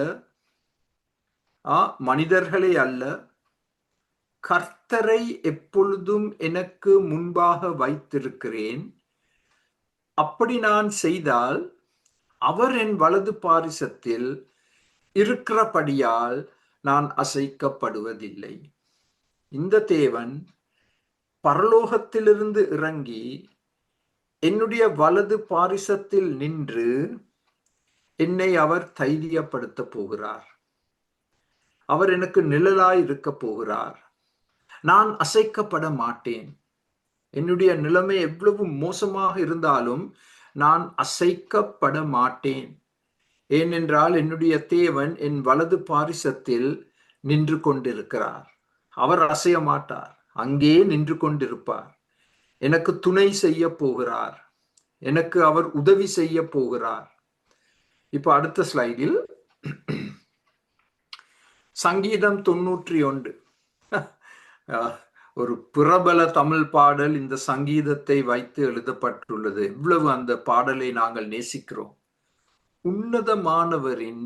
மனிதர்களை அல்ல, கர்த்தரை எப்பொழுதும் எனக்கு முன்பாக வைத்திருக்கிறேன். அப்படி நான் செய்தால் அவர் என் வலது பாரிசத்தில் இருக்கிறபடியால் நான் அசைக்கப்படுவதில்லை. இந்த தேவன் பரலோகத்திலிருந்து இறங்கி என்னுடைய வலது பாரிசத்தில் நின்று என்னை அவர் தைரியப்படுத்த போகிறார். அவர் எனக்கு நிழலாய் இருக்க போகிறார். நான் அசைக்கப்பட மாட்டேன். என்னுடைய நிலைமை எவ்வளவு மோசமாக இருந்தாலும் நான் அசைக்கப்பட மாட்டேன். ஏனென்றால் என்னுடைய தேவன் என் வலது பாரிசத்தில் நின்று கொண்டிருக்கிறார். அவர் அசைய மாட்டார், அங்கே நின்று கொண்டிருப்பார். எனக்கு துணை செய்ய போகிறார். எனக்கு அவர் உதவி செய்ய போகிறார். இப்ப அடுத்த ஸ்லைடில் சங்கீதம் 91, ஒரு பிரபல தமிழ் பாடல் இந்த சங்கீதத்தை வைத்து எழுதப்பட்டுள்ளது. எவ்வளவு அந்த பாடலை நாங்கள் நேசிக்கிறோம். உன்னதமானவரின்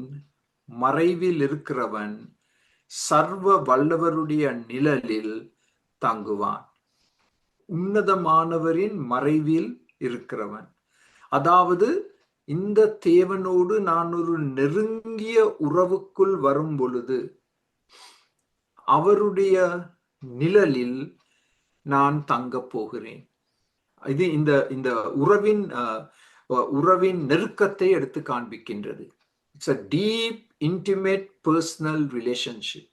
மறைவில் இருக்கிறவன் சர்வ வல்லவருடைய நிழலில் தங்குவான். உன்னதமானவரின் மறைவில் இருக்கிறவன், அதாவது இந்த தேவனோடு நான் ஒரு நெருங்கிய உறவுக்குள் வரும் பொழுது அவருடைய நிழலில் நான் தங்க போகிறேன். இது இந்த உறவின் நெருக்கத்தை எடுத்து காண்பிக்கின்றது. It's a deep intimate personal relationship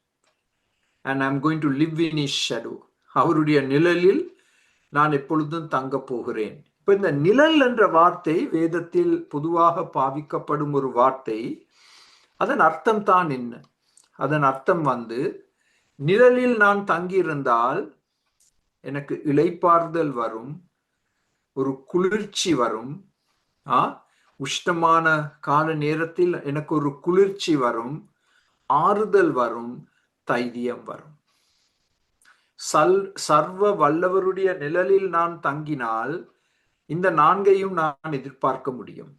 and I'm going to live in his shadow. அவருடைய நிழலில் நான் எப்பொழுதும் தங்க போகிறேன். இப்ப இந்த நிழல் என்ற வார்த்தை வேதத்தில் பொதுவாக பாவிக்கப்படும் ஒரு வார்த்தை. அதன் அர்த்தம் தான் என்ன? அதன் அர்த்தம் நிழலில் நான் தங்கியிருந்தால் எனக்கு இளைப்பாறுதல் வரும், ஒரு குளிர்ச்சி வரும். உஷ்ணமான கால நேரத்தில் எனக்கு ஒரு குளிர்ச்சி வரும், ஆறுதல் வரும், தைரியம் வரும். சர்வ வல்லவருடைய நிழலில் நான் தங்கினால் இந்த நான்கையும் நான் எதிர்பார்க்க முடியும்.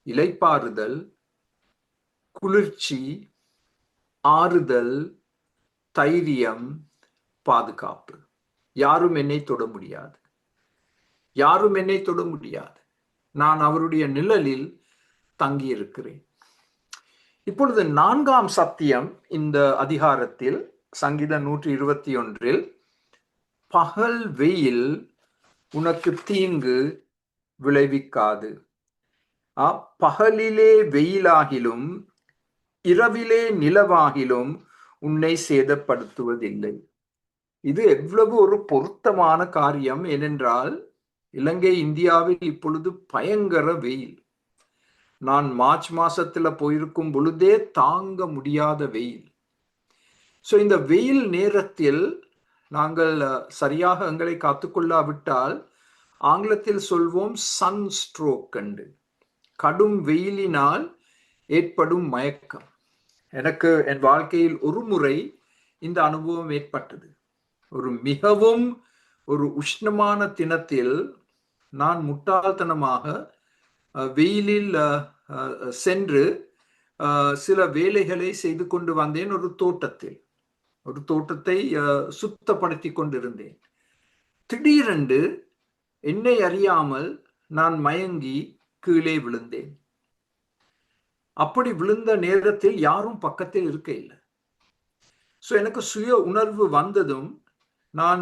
இளைப்பாறுதல், குளிர்ச்சி, ஆறுதல், தைரியம், பாதுகாப்பு. யாரும் என்னை தொட முடியாது. யாரும் என்னை தொட முடியாது. நான் அவருடைய நிழலில் தங்கி இருக்கிறேன். இப்பொழுது 4ஆம் சத்தியம் இந்த அதிகாரத்தில் சங்கீதம் 121 பகல் வெயில் உனக்கு தீங்கு விளைவிக்காது. பகலிலே வெயிலாகிலும் இரவிலே நிலவாகிலும் உன்னை சேதப்படுத்துவதில்லை. இது எவ்வளவு ஒரு பொருத்தமான காரியம். ஏனென்றால் இலங்கை, இந்தியாவில் இப்பொழுது பயங்கர வெயில். நான் மார்ச் மாசத்துல போயிருக்கும் பொழுதே தாங்க முடியாத வெயில். சோ இந்த வெயில் நேரத்தில் நாங்கள் சரியாக எங்களை காத்துக்கொள்ளாவிட்டால் ஆங்கிலத்தில் சொல்வோம் சன் ஸ்ட்ரோக் என்று, கடும் வெயிலினால் ஏற்படும் மயக்கம். எனக்கு என் வாழ்க்கையில் ஒரு முறை இந்த அனுபவம் ஏற்பட்டது. மிகவும் ஒரு உஷ்ணமான தினத்தில் நான் முட்டாள்தனமாக வெயிலில் சென்று சில வேலைகளை செய்து கொண்டு வந்தேன். ஒரு தோட்டத்தை சுத்தப்படுத்தி கொண்டிருந்தேன். திடீரென்று என்னை அறியாமல் நான் மயங்கி கீழே விழுந்தேன். அப்படி விழுந்த நேரத்தில் யாரும் பக்கத்தில் இருக்க இல்லை. சோ எனக்கு சுய உணர்வு வந்ததும் நான்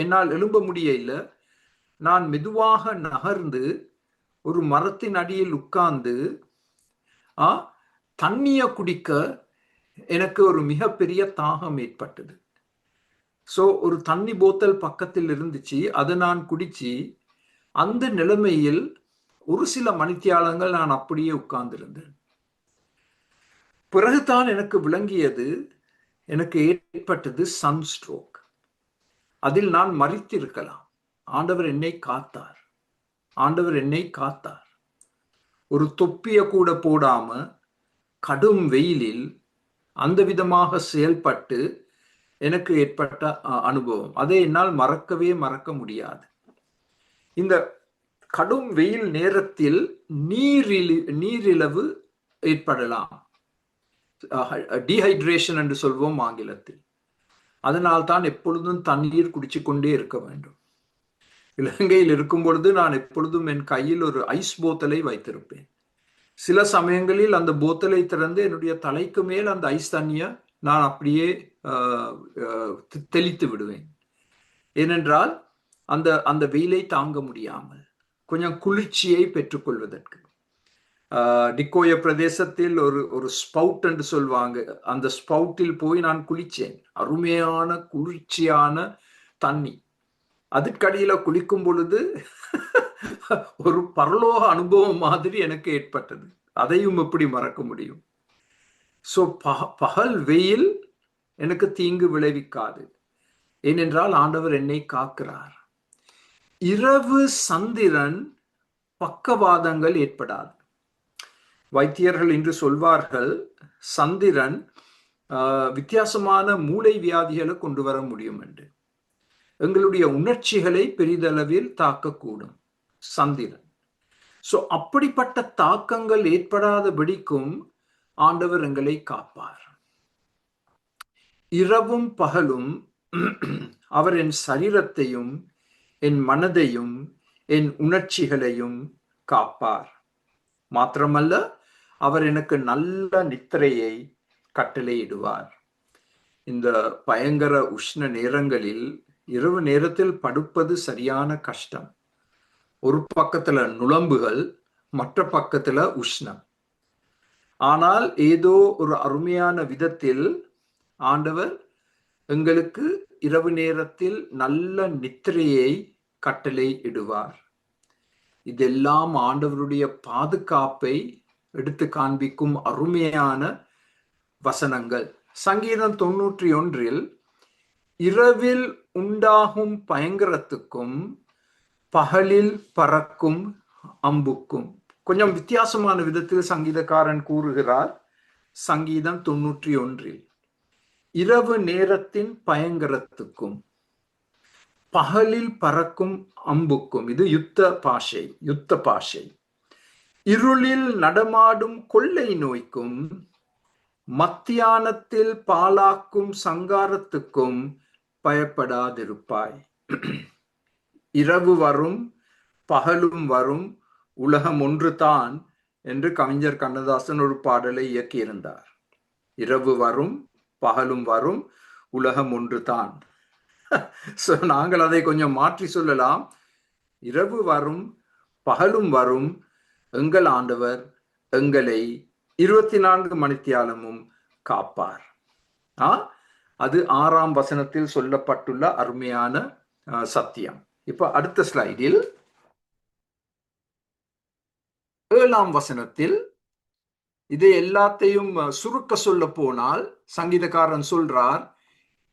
என்னால் எழும்ப முடியல. நான் மெதுவாக நகர்ந்து ஒரு மரத்தின் அடியில் உட்கார்ந்து தண்ணிய குடிக்க எனக்கு ஒரு மிகப்பெரிய தாகம் ஏற்பட்டது. சோ ஒரு தண்ணி போத்தல் பக்கத்தில் இருந்துச்சு. அதை நான் குடிச்சு அந்த நிலைமையில் ஒரு சில மணித்தியாலங்கள் நான் அப்படியே உட்கார்ந்திருந்தேன். பிறகுதான் எனக்கு விளங்கியது, எனக்கு ஏற்பட்டது சன்ஸ்ட்ரோக். அதில் நான் மரித்திருக்கலாம். ஆண்டவர் என்னை காத்தார். ஆண்டவர் என்னை காத்தார். ஒரு தொப்பிய கூட போடாம கடும் வெயிலில் அந்த விதமாக செயல்பட்டு எனக்கு ஏற்பட்ட அனுபவம், அதை என்னால் மறக்க முடியாது. இந்த கடும் வெயில் நேரத்தில் நீரிழிவு ஏற்படலாம், டீஹைட்ரேஷன் என்று சொல்வோம் ஆங்கிலத்தில். அதனால் தான் எப்பொழுதும் தண்ணீர் குடிச்சு கொண்டே இருக்க வேண்டும். இலங்கையில் இருக்கும் பொழுது நான் எப்பொழுதும் என் கையில் ஒரு ஐஸ் போத்தலை வைத்திருப்பேன். சில சமயங்களில் அந்த போத்தலை திறந்து என்னுடைய தலைக்கு மேல் அந்த ஐஸ் தண்ணியை நான் அப்படியே தெளித்து விடுவேன். ஏனென்றால் அந்த அந்த வெயிலை தாங்க முடியாமல் கொஞ்சம் குளிர்ச்சியை பெற்றுக்கொள்வதற்கு. டிக்கோய பிரதேசத்தில் ஒரு ஸ்பவுட் என்று சொல்வாங்க, அந்த ஸ்பவுட்டில் போய் நான் குளிச்சேன். அருமையான குளிர்ச்சியான தண்ணி. அதுக்கடியில குளிக்கும் பொழுது ஒரு பரலோக அனுபவம் மாதிரி எனக்கு ஏற்பட்டது. அதையும் எப்படி மறக்க முடியும்? சோ பகல் வெயில் எனக்கு தீங்கு விளைவிக்காது, ஏனென்றால் ஆண்டவர் என்னை காக்கிறார். இரவு சந்திரன் பக்கவாதங்கள் ஏற்படாது. வைத்தியர்கள் இன்று சொல்வார்கள், சந்திரன் வித்தியாசமான மூளை வியாதிகளை கொண்டு வர முடியும் என்று. எங்களுடைய உணர்ச்சிகளை பெரிதளவில் தாக்கக்கூடும் சந்திரன். சோ அப்படிப்பட்ட தாக்கங்கள் ஏற்படாதபடிக்கும் ஆண்டவர் எங்களை காப்பார். இரவும் பகலும் அவர் என் சரீரத்தையும் என் மனதையும் என் உணர்ச்சிகளையும் காப்பார். மாத்திரமல்ல, அவர் எனக்கு நல்ல நித்திரையை கட்டளையிடுவார். இந்த பயங்கர உஷ்ண நேரங்களில் இரவு நேரத்தில் படுப்பது சரியான கஷ்டம். ஒரு பக்கத்துல நுளம்புகள், மற்ற பக்கத்துல உஷ்ணம். ஆனால் ஏதோ ஒரு அருமையான விதத்தில் ஆண்டவர் எங்களுக்கு இரவு நேரத்தில் நல்ல நித்திரையை கட்டளை இடுவார். இதெல்லாம் ஆண்டவருடைய பாதுகாப்பை எடுத்து காண்பிக்கும் அருமையான வசனங்கள். சங்கீதம் 91 இரவில் உண்டாகும் பயங்கரத்துக்கும் பகலில் பறக்கும் அம்புக்கும். கொஞ்சம் வித்தியாசமான விதத்தில் சங்கீதக்காரன் கூறுகிறார். சங்கீதம் 91 இரவு நேரத்தின் பயங்கரத்துக்கும் பகலில் பறக்கும் அம்புக்கும், இது யுத்த பாஷை. இருளில் நடமாடும் கொள்ளை நோய்க்கும் மத்தியானத்தில் பாலாக்கும் சங்காரத்துக்கும் பயப்படாதிருப்பாய். இரவு வரும் பகலும் வரும், உலகம் ஒன்று தான் என்று கவிஞர் கண்ணதாசன் ஒரு பாடலை இயக்கியிருந்தார். இரவு வரும் பகலும் வரும், உலகம் ஒன்று தான். நாங்கள் அதை கொஞ்சம் மாற்றி சொல்லலாம். இரவு வரும் பகலும் வரும், எங்கள் ஆண்டவர் எங்களை 24 மணித்தியாலமும் காப்பார். அது 6ஆம் வசனத்தில் சொல்லப்பட்டுள்ள அருமையான சத்தியம். இப்ப அடுத்த ஸ்லைடில் 7ஆம் வசனத்தில் இதை எல்லாத்தையும் சுருக்க சொல்ல போனால் சங்கீதக்காரன் சொல்றார்,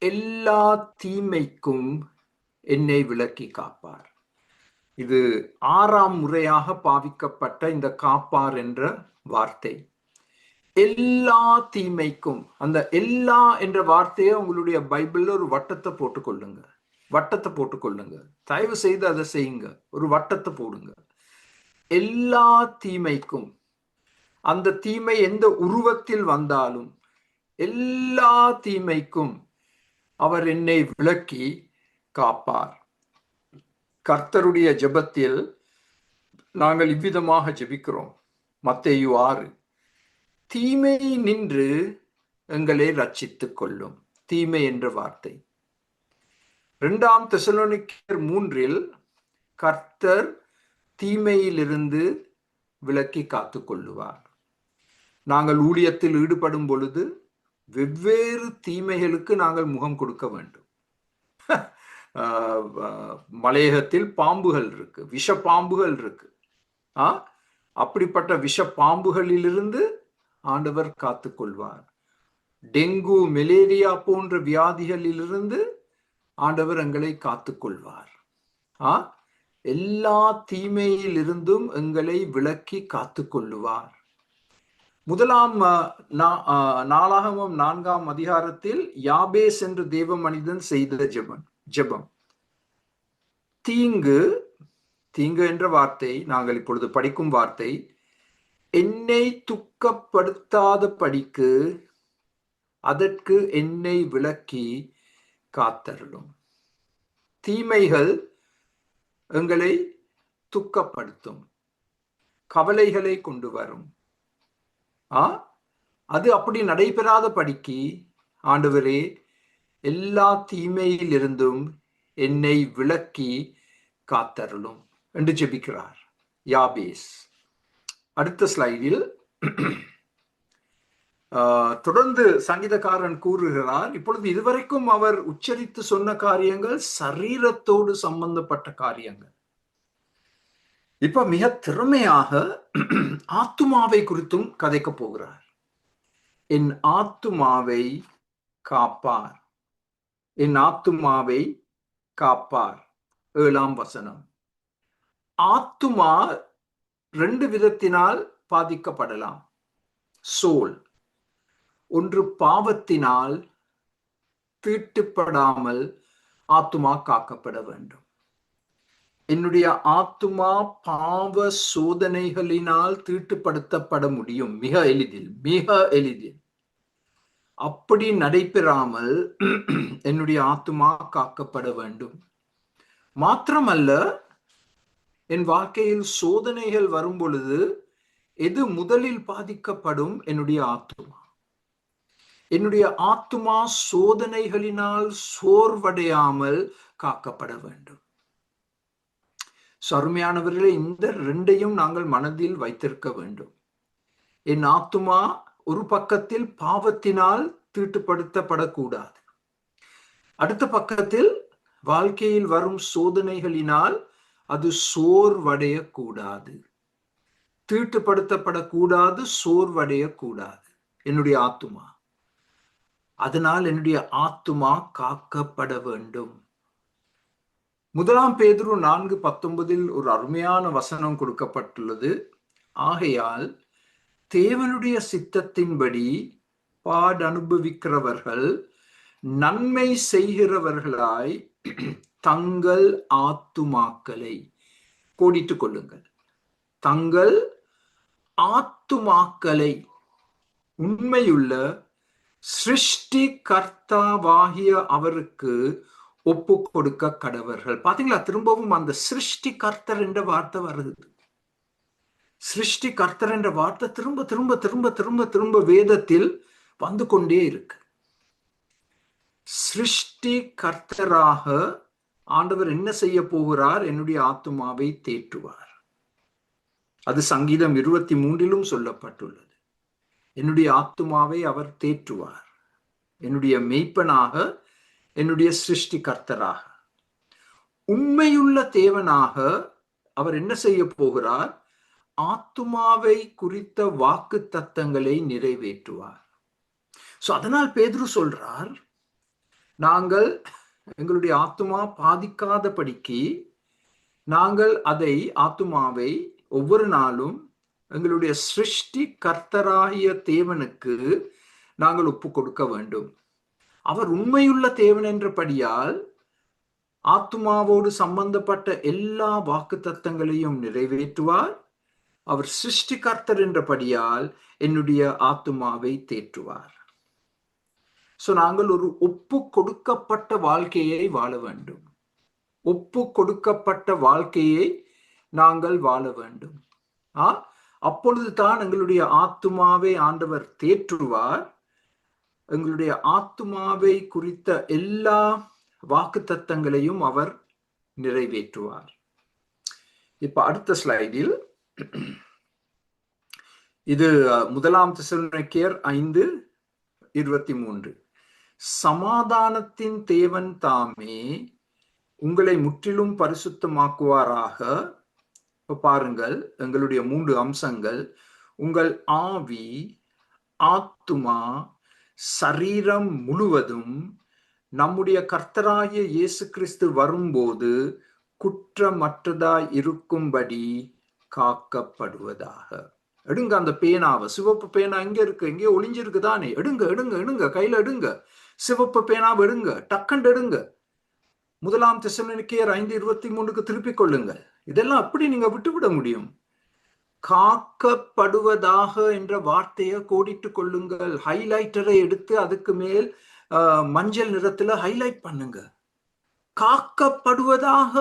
எல்லா தீமைக்கும் என்னை விலக்கி காப்பார். இது 6ஆம் முறையாக பாவிக்கப்பட்ட இந்த காப்பார் என்ற வார்த்தை. எல்லா தீமைக்கும், அந்த எல்லா என்ற வார்த்தையை உங்களுடைய பைபிள்ல ஒரு வட்டத்தை போட்டுக்கொள்ளுங்க. தயவு செய்து அதை செய்யுங்க, ஒரு வட்டத்தை போடுங்க. எல்லா தீமைக்கும், அந்த தீமை எந்த உருவத்தில் வந்தாலும் எல்லா தீமைக்கும் அவர் என்னை விலக்கி காப்பார். கர்த்தருடைய ஜெபத்தில் நாங்கள் இவ்விதமாக ஜெபிக்கிறோம். மத்தேயு 6 தீமை நின்று எங்களை ரட்சித்துக் கொள்ளும். தீமை என்ற வார்த்தை. 2ஆம் தெசலோனிக்கேயர் 3 கர்த்தர் தீமையிலிருந்து விலக்கி காத்துக் கொள்ளுவார். நாங்கள் ஊழியத்தில் ஈடுபடும் பொழுது வெவ்வேறு தீமைகளுக்கு நாங்கள் முகம் கொடுக்க வேண்டும். மலையகத்தில் பாம்புகள் இருக்கு, விஷ பாம்புகள் இருக்கு. அப்படிப்பட்ட விஷ பாம்புகளிலிருந்து ஆண்டவர் காத்துக் கொள்வார். டெங்கு, மலேரியா போன்ற வியாதிகளிலிருந்து ஆண்டவர் எங்களை காத்துக் கொள்வார். ஆ எல்லா தீமையிலிருந்தும் எங்களை விலக்கி காத்து கொள்ளுவார். முதலாம் நாளாகமம் 4ஆம் அதிகாரத்தில் யாபேஸ் என்று தேவ மனிதன் செய்த ஜெபம். தீங்கு என்ற வார்த்தை நாங்கள் இப்பொழுது படிக்கும் வார்த்தை, என்னை துக்கப்படுத்தாத படிக்கு அதற்கு என்னை விலக்கி காத்தருளும். தீமைகள் எங்களை துக்கப்படுத்தும், கவலைகளை கொண்டு வரும். அது அப்படி நடைபெறாத படிக்கு ஆண்டவரே எல்லா தீமையில் இருந்தும் என்னை விலக்கி காத்தருளும் என்று ஜெபிக்கிறார் யாபேஸ். அடுத்த ஸ்லைடில் தொடர்ந்து சங்கீதக்காரன் கூறுகிறார், இப்பொழுது இதுவரைக்கும் அவர் உச்சரித்து சொன்ன காரியங்கள் சரீரத்தோடு சம்பந்தப்பட்ட காரியங்கள். இப்ப மிக திறமையாக ஆத்துமாவை குறித்தும் கதைக்க போகிறார். என் ஆத்துமாவை காப்பார், என் ஆத்துமாவை காப்பார். 7ஆம் வசனம். ஆத்துமா 2 விதத்தினால் பாதிக்கப்படலாம். சோல், ஒன்று பாவத்தினால் தீட்டுப்படாமல் ஆத்துமா காக்கப்பட வேண்டும். என்னுடைய ஆத்துமா பாவ சோதனைகளினால் தீட்டுப்படுத்தப்பட முடியும் மிக எளிதில். அப்படி நடைபெறாமல் என்னுடைய ஆத்துமா காக்கப்பட வேண்டும். மாத்திரமல்ல, என் வாழ்க்கையில் சோதனைகள் வரும் பொழுது எது முதலில் பாதிக்கப்படும்? என்னுடைய ஆத்துமா. என்னுடைய ஆத்துமா சோதனைகளினால் சோர்வடையாமல் காக்கப்பட வேண்டும். அருமையானவர்களே, இந்த 2ஐயும் நாங்கள் மனதில் வைத்திருக்க வேண்டும். என் ஆத்துமா ஒரு பக்கத்தில் பாவத்தினால் தீட்டுப்படுத்தப்படக்கூடாது, அடுத்த பக்கத்தில் வாழ்க்கையில் வரும் சோதனைகளினால் அது சோர்வடையக்கூடாது, தீட்டுப்படுத்தப்படக்கூடாது, சோர்வடையக்கூடாது என்னுடைய ஆத்துமா. அதனால் என்னுடைய ஆத்துமா காக்கப்பட வேண்டும். 1 பேதுரு 4:19 ஒரு அருமையான வசனம் கொடுக்கப்பட்டுள்ளது. ஆகையால் தேவனுடைய சித்தத்தின்படி பாடனுபவிக்கிறவர்கள் நன்மை செய்கிறவர்களாய் தங்கள் ஆத்துமாக்களை கோடிட்டுக் கொள்ளுங்கள். தங்கள் ஆத்துமாக்களை உண்மையுள்ள சிருஷ்டி கர்த்தாவாகிய அவருக்கு ஒப்பு கொடுக்க கடவர்கள். பாத்தீங்களா, திரும்பவும் அந்த சிருஷ்டி கர்த்தர் என்ற வார்த்தை வருது. சிருஷ்டி கர்த்தர் என்ற வார்த்தை திரும்ப திரும்ப திரும்ப திரும்ப திரும்ப வேதத்தில் வந்து கொண்டே இருக்கு. சிருஷ்டி கர்த்தராக ஆண்டவர் என்ன செய்ய போகிறார்? என்னுடைய ஆத்துமாவை தேற்றுவார். அது சங்கீதம் 23 சொல்லப்பட்டுள்ளது. என்னுடைய ஆத்துமாவை அவர் தேற்றுவார். என்னுடைய மெய்ப்பனாக, என்னுடைய சிருஷ்டி கர்த்தராக, உண்மையுள்ள தேவனாக அவர் என்ன செய்ய போகிறார்? ஆத்துமாவை குறித்த வாக்கு தத்தங்களை நிறைவேற்றுவார். அதனால் பேதுரு சொல்றார், நாங்கள் எங்களுடைய ஆத்துமா பாதிக்காதபடிக்கு நாங்கள் ஆத்துமாவை ஒவ்வொரு நாளும் எங்களுடைய சிருஷ்டி கர்த்தராகிய தேவனுக்கு நாங்கள் ஒப்பு கொடுக்க வேண்டும். அவர் உண்மையுள்ள தேவன் என்றபடியால் ஆத்துமாவோடு சம்பந்தப்பட்ட எல்லா வாக்கு தத்தங்களையும் நிறைவேற்றுவார். அவர் சிருஷ்டி கர்த்தர் என்றபடியால் என்னுடைய ஆத்துமாவை தேற்றுவார். நாங்கள் ஒரு ஒப்பு கொடுக்கப்பட்ட வாழ்க்கையை வாழ வேண்டும். ஒப்பு கொடுக்கப்பட்ட வாழ்க்கையை நாங்கள் வாழ வேண்டும். அப்பொழுதுதான் எங்களுடைய ஆத்துமாவை ஆண்டவர் தேற்றுவார். எங்களுடைய ஆத்துமாவை குறித்த எல்லா வாக்கு தத்தங்களையும் அவர் நிறைவேற்றுவார். இப்ப அடுத்த ஸ்லைடில் இது 1 தெசலோனிக்கேயர் 5:23. சமாதானத்தின் தேவன் தாமே உங்களை முற்றிலும் பரிசுத்தமாக்குவாராக. பாருங்கள், எங்களுடைய 3 அம்சங்கள்: உங்கள் ஆவி, ஆத்துமா, சரீரம் முழுவதும் நம்முடைய கர்த்தராகிய இயேசு கிறிஸ்து வரும்போது குற்றமற்றதாய் இருக்கும்படி காக்கப்படுவதாக. எடுங்க அந்த பேனாவை, சிவப்பு பேனா எங்க இருக்கு, எங்கே ஒளிஞ்சிருக்கு தானே, எடுங்க எடுங்க எடுங்க, கையில எடுங்க, சிவப்பு பேனாவை எடுங்க, டக்கண்டு எடுங்க. 1 தெசலோனிக்கேயர் 5:23 திருப்பிக் கொள்ளுங்க. இதெல்லாம் அப்படி நீங்க விட்டுவிட முடியும்? காக்கப்படுவதாக என்ற வார்த்தையை கோடிட்டுக் கொள்ளுங்கள். ஹைலைட்டரை எடுத்து அதுக்கு மேல் மஞ்சள் நிறத்துல ஹைலைட் பண்ணுங்க. காக்கப்படுவதாக.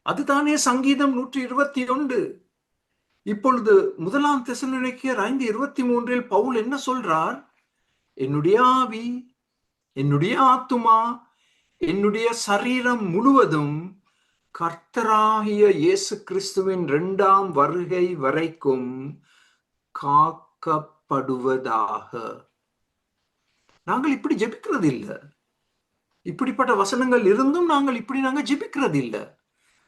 அதுதானே சங்கீதம் 121. இப்பொழுது 1 தெசலோனிக்கேயர் 5:23 பவுல் என்ன சொல்றார்? என்னுடைய ஆவி, என்னுடைய ஆத்துமா, என்னுடைய சரீரம் முழுவதும் கர்த்தராகிய இயேசு கிறிஸ்துவின் 2ஆம் வருகை வரைக்கும் காக்கப்படுவதாக. நாங்கள் இப்படி ஜெபிக்கிறது இல்லை. இப்படிப்பட்ட வசனங்கள் இருந்தும் நாங்கள் ஜெபிக்கிறது இல்லை.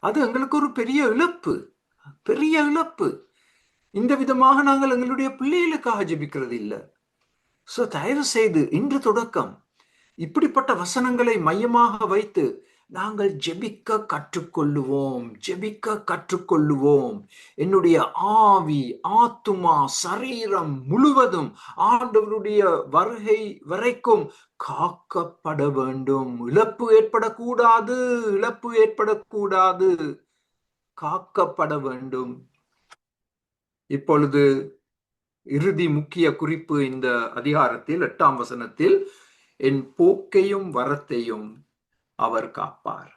அது எங்களுக்கு ஒரு பெரிய இழப்பு, பெரிய இழப்பு. இந்த விதமாக நாங்கள் எங்களுடைய பிள்ளைகளுக்காக ஜெபிக்கிறது இல்லை. சோ தயவு செய்து இன்று தொடக்கம் இப்படிப்பட்ட வசனங்களை மையமாக வைத்து நாங்கள் ஜெபிக்க கற்றுக்கொள்ளுவோம், ஜெபிக்க கற்றுக்கொள்ளுவோம். என்னுடைய ஆவி, ஆத்துமா, சரீரம் முழுவதும் ஆண்டவருடைய வருகை வரைக்கும் காக்கப்பட வேண்டும். இழப்பு ஏற்படக்கூடாது, இழப்பு ஏற்படக்கூடாது, காக்கப்பட வேண்டும். இப்பொழுது இறுதி முக்கிய குறிப்பு இந்த அதிகாரத்தில் 8ஆம் வசனத்தில், என் போக்கையும் வரத்தையும் அவர் காப்பார்.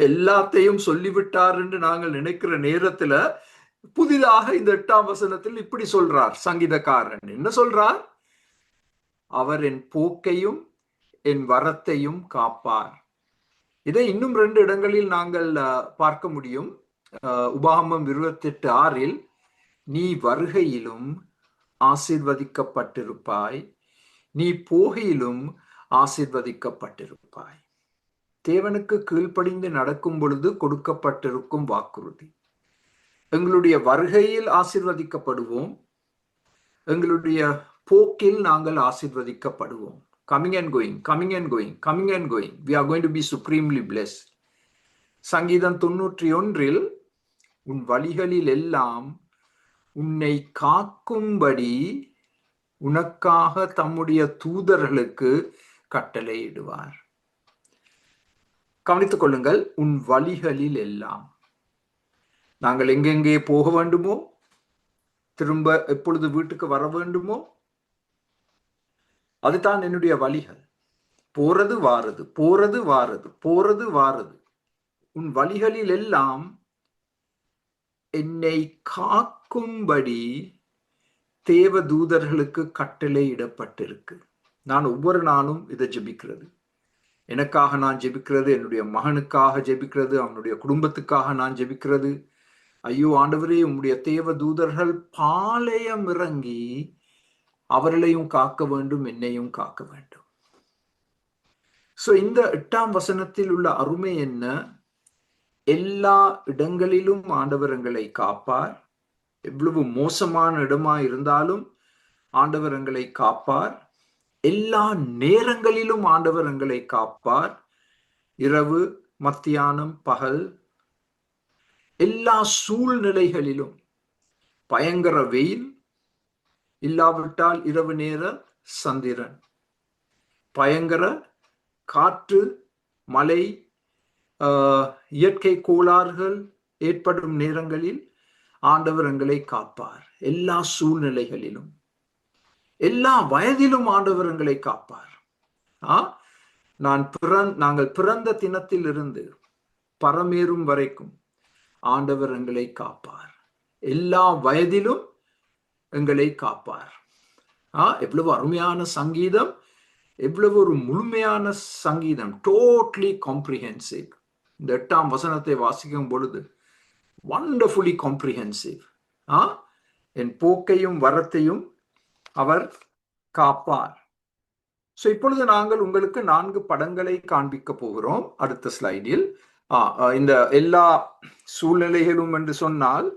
எல்லாத்தையும் சொல்லிவிட்டார் என்று நாங்கள் நினைக்கிற நேரத்துல புதிதாக இந்த 8ஆம் வசனத்தில் இப்படி சொல்றார் சங்கீதக்காரன். என்ன சொல்றார்? அவர் என் போக்கையும் என் வரத்தையும் காப்பார். இதை இன்னும் 2 இடங்களில் நாங்கள் பார்க்க முடியும். உபாகமம் 28:6 நீ வருகையிலும் ஆசீர்வதிக்கப்பட்டிருப்பாய், நீ போகையிலும் ஆசீர்வதிக்கப்பட்டிருப்பாய். தேவனுக்கு கீழ்ப்படிந்து நடக்கும் பொழுது கொடுக்கப்பட்டிருக்கும் வாக்குறுதி. எங்களுடைய வருகையில் ஆசீர்வதிக்கப்படுவோம், எங்களுடைய போக்கில் நாங்கள் ஆசீர்வதிக்கப்படுவோம். Coming and going, coming and going, coming and going. we are going to be supremely blessed. சங்கீதம் 91 உன் வழிகளில் எல்லாம் உன்னை காக்கும்படி உனக்காக தம்முடைய தூதர்களுக்கு கட்டளையிடுவார். கவனித்துக் கொள்ளுங்கள், உன் வழிகளில் எல்லாம். நாங்கள் எங்கெங்கே போக வேண்டுமோ, திரும்ப எப்பொழுது வீட்டுக்கு வர வேண்டுமோ, அதுதான் என்னுடைய வழிகள். போறது வாரது, போறது வாரது, போறது வாரது. உன் வழிகளில் எல்லாம் என்னை காக்கும்படி தேவ தூதர்களுக்கு கட்டளை இடப்பட்டிருக்கு. நான் ஒவ்வொரு நாளும் இதை ஜெபிக்கிறது. எனக்காக நான் ஜெபிக்கிறது, என்னுடைய மகனுக்காக ஜெபிக்கிறது, அவனுடைய குடும்பத்துக்காக நான் ஜெபிக்கிறது. ஐயோ ஆண்டவரே, உம்முடைய தேவ தூதர்கள் பாளையம் இறங்கி அவர்களையும் காக்க வேண்டும், என்னையும் காக்க வேண்டும். சோ இந்த 8ஆம் வசனத்தில் உள்ள அருமை என்ன? எல்லா இடங்களிலும் ஆண்டவர் எங்களை காப்பார். எவ்வளவு மோசமான இடமா இருந்தாலும் ஆண்டவர் எங்களை காப்பார். எல்லா நேரங்களிலும் ஆண்டவர் எங்களை காப்பார். இரவு, மத்தியானம், பகல், எல்லா சூழ்நிலைகளிலும். பயங்கர வெயில், இல்லாவிட்டால் இரவு நேர சந்திரன், பயங்கர காற்று, மழை, இயற்கை கோளாறுகள் ஏற்படும் நேரங்களில் ஆண்டவர் எங்களை காப்பார். எல்லா சூழ்நிலைகளிலும், எல்லா வயதிலும் ஆண்டவர் எங்களை காப்பார். நாங்கள் பிறந்த தினத்தில் இருந்து பரமேறும் வரைக்கும் ஆண்டவர் எங்களை காப்பார். எல்லா வயதிலும் எங்களை காப்பார். எவ்வளவு அருமையான சங்கீதம், எவ்வளவு ஒரு முழுமையான சங்கீதம். Totally comprehensive. இந்த 8ஆம் வசனத்தை வாசிக்கும் பொழுது வண்டர்ஃபுல்லி காம்ப்ரிஹென்சிவ். என் போக்கையும் வரத்தையும் அவர் காப்பார். சோ இப்பொழுது நாங்கள் உங்களுக்கு 4 படங்களை காண்பிக்க போகிறோம் அடுத்த ஸ்லைடில். இந்த எல்லா சூழ்நிலைகளும் என்று சொன்னால்,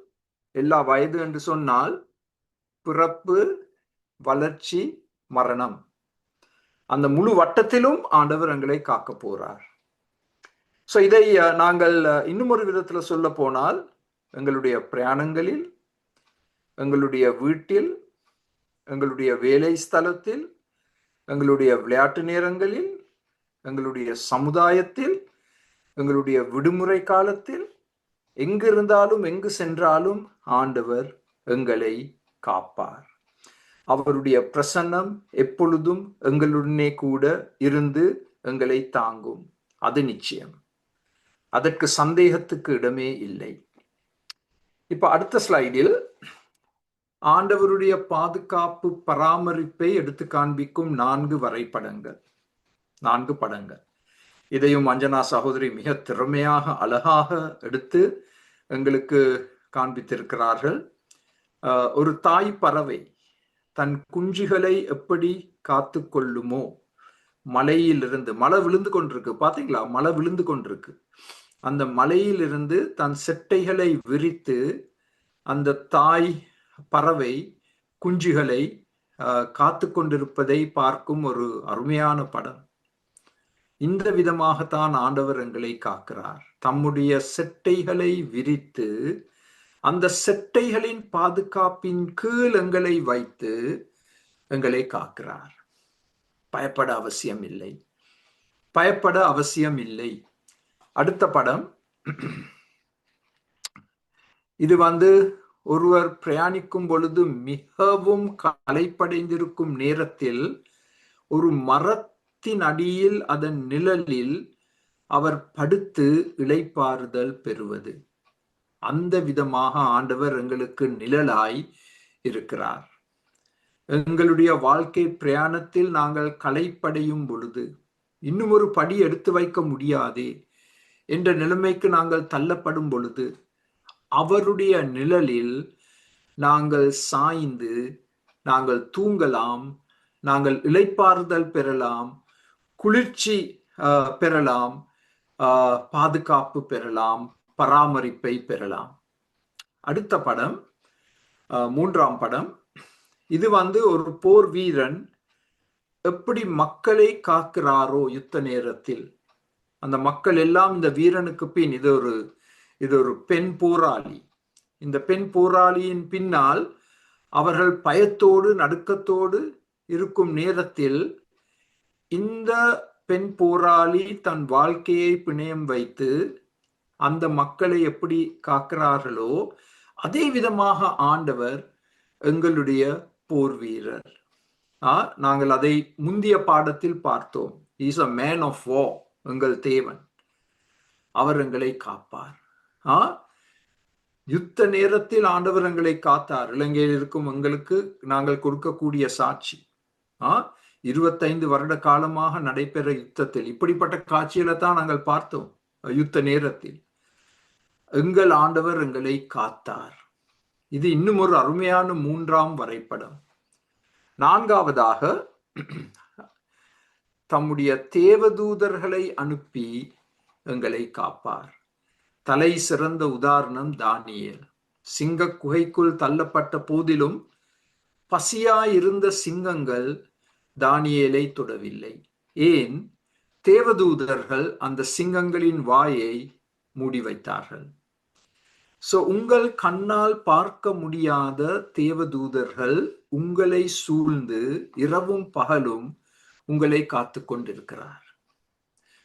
எல்லா வயது என்று சொன்னால், பிறப்பு, வளர்ச்சி, மரணம், அந்த முழு வட்டத்திலும் ஆண்டவர் எங்களை காக்க போறார். ஸோ இதை நாங்கள் இன்னும் ஒரு விதத்துல சொல்ல போனால், எங்களுடைய பிரயாணங்களில், எங்களுடைய வீட்டில், எங்களுடைய வேலை ஸ்தலத்தில், எங்களுடைய விளையாட்டு நேரங்களில், எங்களுடைய சமுதாயத்தில், எங்களுடைய விடுமுறை காலத்தில், எங்கிருந்தாலும் எங்கு சென்றாலும் ஆண்டவர் எங்களை காப்பார். அவருடைய பிரசன்னம் எப்பொழுதும் எங்களுடனே கூட இருந்து எங்களை தாங்கும். அது நிச்சயம். அதற்கு சந்தேகத்துக்கு இடமே இல்லை. இப்ப அடுத்த ஸ்லைடில் ஆண்டவருடைய பாதுகாப்பு பராமரிப்பை எடுத்து காண்பிக்கும் 4 வரைபடங்கள், 4 படங்கள். இதையும் அஞ்சனா சகோதரி மிக திறமையாக அழகாக எடுத்து எங்களுக்கு காண்பித்திருக்கிறார்கள். ஒரு தாய் பறவை தன் குஞ்சுகளை எப்படி காத்து கொள்ளுமோ, மலையிலிருந்து, மழை விழுந்து கொண்டிருக்கு பாத்தீங்களா, மழை விழுந்து கொண்டிருக்கு, அந்த மலையிலிருந்து தன் செட்டைகளை விரித்து அந்த தாய் பறவை குஞ்சுகளை காத்து கொண்டிருப்பதை பார்க்கும் ஒரு அருமையான படம். இந்த விதமாகத்தான் ஆண்டவர் எங்களை காக்கிறார். தம்முடைய செட்டைகளை விரித்து அந்த செட்டைகளின் பாதுகாப்பின் கீழ் எங்களை வைத்து எங்களை காக்கிறார். பயப்பட அவசியம் இல்லை, பயப்பட அவசியம் இல்லை. அடுத்த படம், இது ஒருவர் பிரயாணிக்கும் பொழுது மிகவும் களைப்படைந்திருக்கும் நேரத்தில் ஒரு மரத்தின் அடியில், அதன் நிழலில் அவர் படுத்து இளைப்பாறுதல் பெறுவது. அந்த விதமாக ஆண்டவர் எங்களுக்கு நிழலாய் இருக்கிறார். எங்களுடைய வாழ்க்கை பிரயாணத்தில் நாங்கள் களைப்படையும் பொழுது, இன்னும் ஒரு படி எடுத்து வைக்க முடியாதே என்ற நிலைமைக்கு நாங்கள் தள்ளப்படும் பொழுது, அவருடைய நிழலில் நாங்கள் சாய்ந்து நாங்கள் தூங்கலாம், நாங்கள் இளைப்பாறுதல் பெறலாம், குளிர்ச்சி பெறலாம், பாதுகாப்பு பெறலாம், பராமரிப்பை பெறலாம். அடுத்த படம், 3ஆம் படம், இது ஒரு போர் வீரன் எப்படி மக்களை காக்கிறாரோ யுத்த நேரத்தில். அந்த மக்கள் எல்லாம் இந்த வீரனுக்கு பின், இது ஒரு பெண் போராளி. இந்த பெண் போராளியின் பின்னால் அவர்கள் பயத்தோடு நடுக்கத்தோடு இருக்கும் நேரத்தில் இந்த பெண் போராளி தன் வாழ்க்கையை பிணையம் வைத்து அந்த மக்களை எப்படி காக்கிறார்களோ அதே விதமாக ஆண்டவர் எங்களுடைய போர் வீரர். நாங்கள் அதை முந்திய பாடத்தில் பார்த்தோம். இஸ் அ மேன் ஆஃப் வார். எங்கள் தேவன், அவர் எங்களை காப்பார். யுத்த நேரத்தில் ஆண்டவர் எங்களை காத்தார். இலங்கையில் இருக்கும் எங்களுக்கு நாங்கள் கொடுக்கக்கூடிய சாட்சி, 25 வருட காலமாக நடைபெற யுத்தத்தில் இப்படிப்பட்ட காட்சிகளை தான் நாங்கள் பார்த்தோம். யுத்த நேரத்தில் எங்கள் ஆண்டவர் எங்களை காத்தார். இது இன்னும் ஒரு அருமையான 3ஆம் வரைபடம். 4ஆவதாக தம்முடைய தேவதூதர்களை அனுப்பி எங்களை காப்பார். தலை சிறந்த உதாரணம் தானியேல். சிங்க குகைக்குள் தள்ளப்பட்ட போதிலும் பசியாயிருந்த சிங்கங்கள் தானியேலை தொடவில்லை. ஏன்? தேவதூதர்கள் அந்த சிங்கங்களின் வாயை மூடி வைத்தார்கள். உங்கள் கண்ணால் பார்க்க முடியாத தேவதூதர்கள் உங்களை சூழ்ந்து இரவும் பகலும் உங்களை காத்து கொண்டிருக்கிறார்.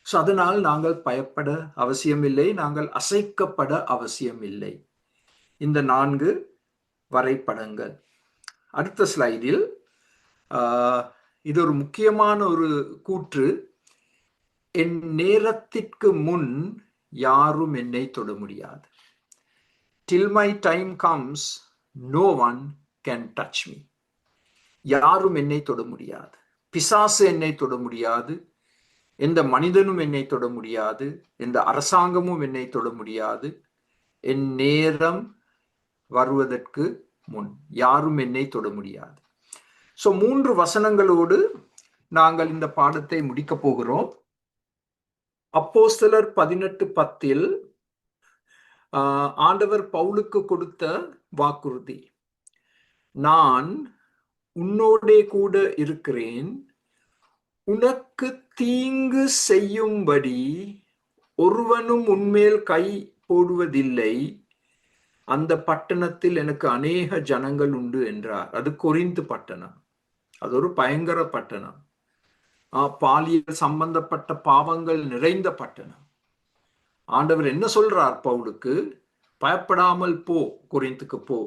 அதனால் நாங்கள் பயப்பட அவசியமில்லை, நாங்கள் அசைக்கப்பட அவசியமில்லை. இந்த 4 வரைபடங்கள். அடுத்த ஸ்லைடில் இது ஒரு முக்கியமான ஒரு கூற்று. என் நேரத்திற்கு முன் யாரும் என்னை தொட முடியாது. Till my time comes, no one can touch me. யாரும் என்னை தொட முடியாது. பிசாசு என்னை தொட முடியாது, எந்த மனிதனும் என்னை தொட முடியாது, எந்த அரசாங்கமும் என்னை தொட முடியாது. என் நேரம் வருவதற்கு முன் யாரும் என்னை தொட முடியாது. 3 வசனங்களோடு நாங்கள் இந்த பாடத்தை முடிக்க போகிறோம். அப்போஸ்தலர் 18:10 ஆண்டவர் பவுலுக்கு கொடுத்த வாக்குறுதி, நான் உன்னோடே கூட இருக்கிறேன், உனக்கு தீங்கு செய்யும்படி ஒருவனும் உன்மேல் கை போடுவதில்லை, அந்த பட்டணத்தில் எனக்கு அநேக ஜனங்கள் உண்டு என்றார். அது கொரிந்து பட்டணம். அது ஒரு பயங்கர பட்டணம். பாலியல் சம்பந்தப்பட்ட பாவங்கள் நிறைந்த பட்டணம். ஆண்டவர் என்ன சொல்றார் பவுலுக்கு? பயப்படாமல் போ, கொரிந்துக்கு போ.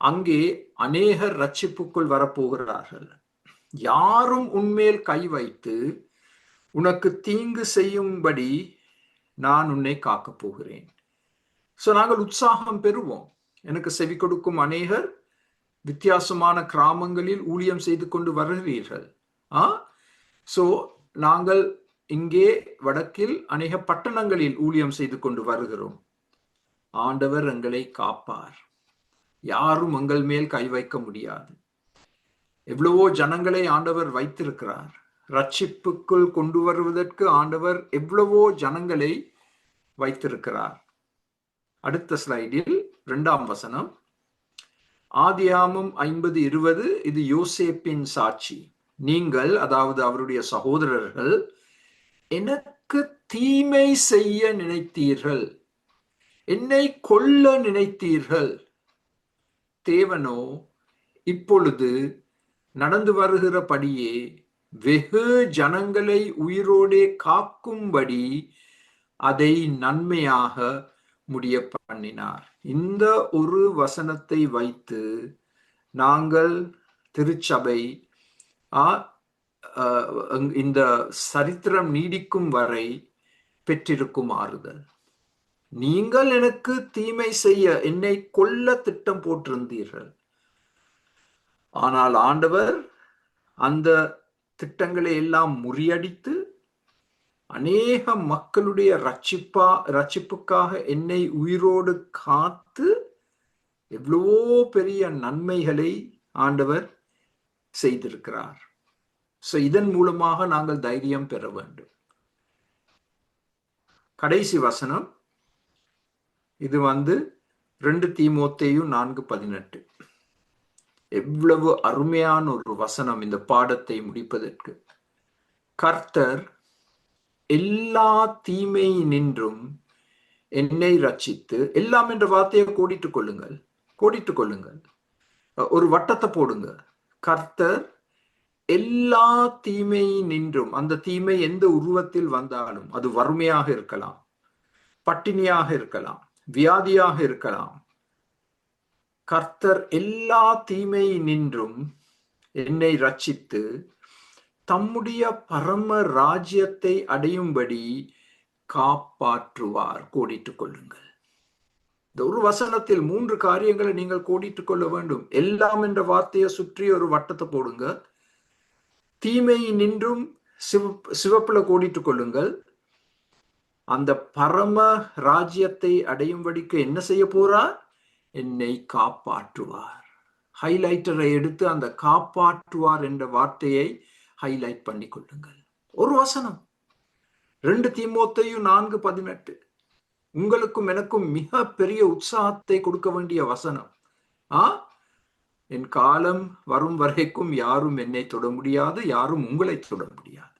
அங்கே அநேகர் ரட்சிப்புக்குள் வரப்போகிறார்கள். யாரும் உன்மேல் கை வைத்து உனக்கு தீங்கு செய்யும்படி நான் உன்னை காக்கப் போகிறேன். ஸோ நாங்கள் உற்சாகம் பெறுவோம். எனக்கு செவி கொடுக்கும் அநேகர் வித்தியாசமான கிராமங்களில் ஊழியம் செய்து கொண்டு வருகிறீர்கள். ஸோ நாங்கள் இங்கே வடக்கில் அநேக பட்டணங்களில் ஊழியம் செய்து கொண்டு வருகிறோம். ஆண்டவர் எங்களை காப்பார். யாரும் எங்கள் மேல் கை வைக்க முடியாது. எவ்வளவோ ஜனங்களை ஆண்டவர் வைத்திருக்கிறார். ரட்சிப்புக்குள் கொண்டு வருவதற்கு ஆண்டவர் எவ்வளவோ ஜனங்களை வைத்திருக்கிறார். அடுத்த ஸ்லைடில் 2ஆம் வசனம், ஆதியாகமம் 50:20. இது யோசேப்பின் சாட்சி. நீங்கள், அதாவது அவருடைய சகோதரர்கள், எனக்கு தீமை செய்ய நினைத்தீர்கள், என்னை கொல்ல நினைத்தீர்கள். தேவனோ இப்பொழுது நடந்து வருகிறபடியே வெகு ஜனங்களை உயிரோடே காக்கும்படி அதை நன்மையாக முடிய பண்ணினார். இந்த ஒரு வசனத்தை வைத்து நாங்கள் திருச்சபை இந்த சரித்திரம் நீடிக்கும் வரை பெற்றிருக்கும் ஆறுதல். நீங்கள் எனக்கு தீமை செய்ய, என்னை கொல்ல திட்டம் போட்டிருந்தீர்கள். ஆனால் ஆண்டவர் அந்த திட்டங்களை எல்லாம் முறியடித்து அநேக மக்களுடைய ரட்சிப்புக்காக என்னை உயிரோடு காத்து எவ்வளவோ பெரிய நன்மைகளை ஆண்டவர் செய்திருக்கிறார். ஸோ இதன் மூலமாக நாங்கள் தைரியம் பெற வேண்டும். கடைசி வசனம், இது 2 தீமோத்தேயு 4:18. எவ்வளவு அருமையான ஒரு வசனம் இந்த பாடத்தை முடிப்பதற்கு. கர்த்தர் எல்லா தீமை நின்றும் என்னை ரட்சித்து, எல்லாம் என்ற வார்த்தையை கோடிட்டுக் கொள்ளுங்கள். ஒரு வட்டத்தை போடுங்க. கர்த்தர் எல்லா தீமை நின்றும், அந்த தீமை எந்த உருவத்தில் வந்தாலும், அது வறுமையாக இருக்கலாம், பட்டினியாக இருக்கலாம், வியாதியாக இருக்கலாம். கர்த்தர் எல்லா தீமை நின்றும் என்னை ரட்சித்து தம்முடைய பரம ராஜ்யத்தை அடையும்படி காப்பாற்றுவார். கோடிட்டுக் கொள்ளுங்கள். இந்த ஒரு வசனத்தில் 3 காரியங்களை நீங்கள் கோடிட்டுக் கொள்ள வேண்டும். எல்லாம் என்ற வார்த்தையை சுற்றி ஒரு வட்டத்தை போடுங்க. தீமை நின்றும் சிவப்புல கோடிட்டுக் கொள்ளுங்கள். அந்த பரம ராஜ்யத்தை அடையும்படிக்கு என்ன செய்ய போறார்? என்னை காப்பாற்றுவார். ஹைலைட்டரை எடுத்து அந்த காப்பாற்றுவார் என்ற வார்த்தையை ஹைலைட் பண்ணி கொள்ளுங்கள். ஒரு வசனம், 2 தீமோத்தேயு 4:18. உங்களுக்கும் எனக்கும் மிக பெரிய உற்சாகத்தை கொடுக்க வேண்டிய வசனம். என் காலம் வரும் வரைக்கும் யாரும் என்னை தொட முடியாது, யாரும் உங்களை தொட முடியாது.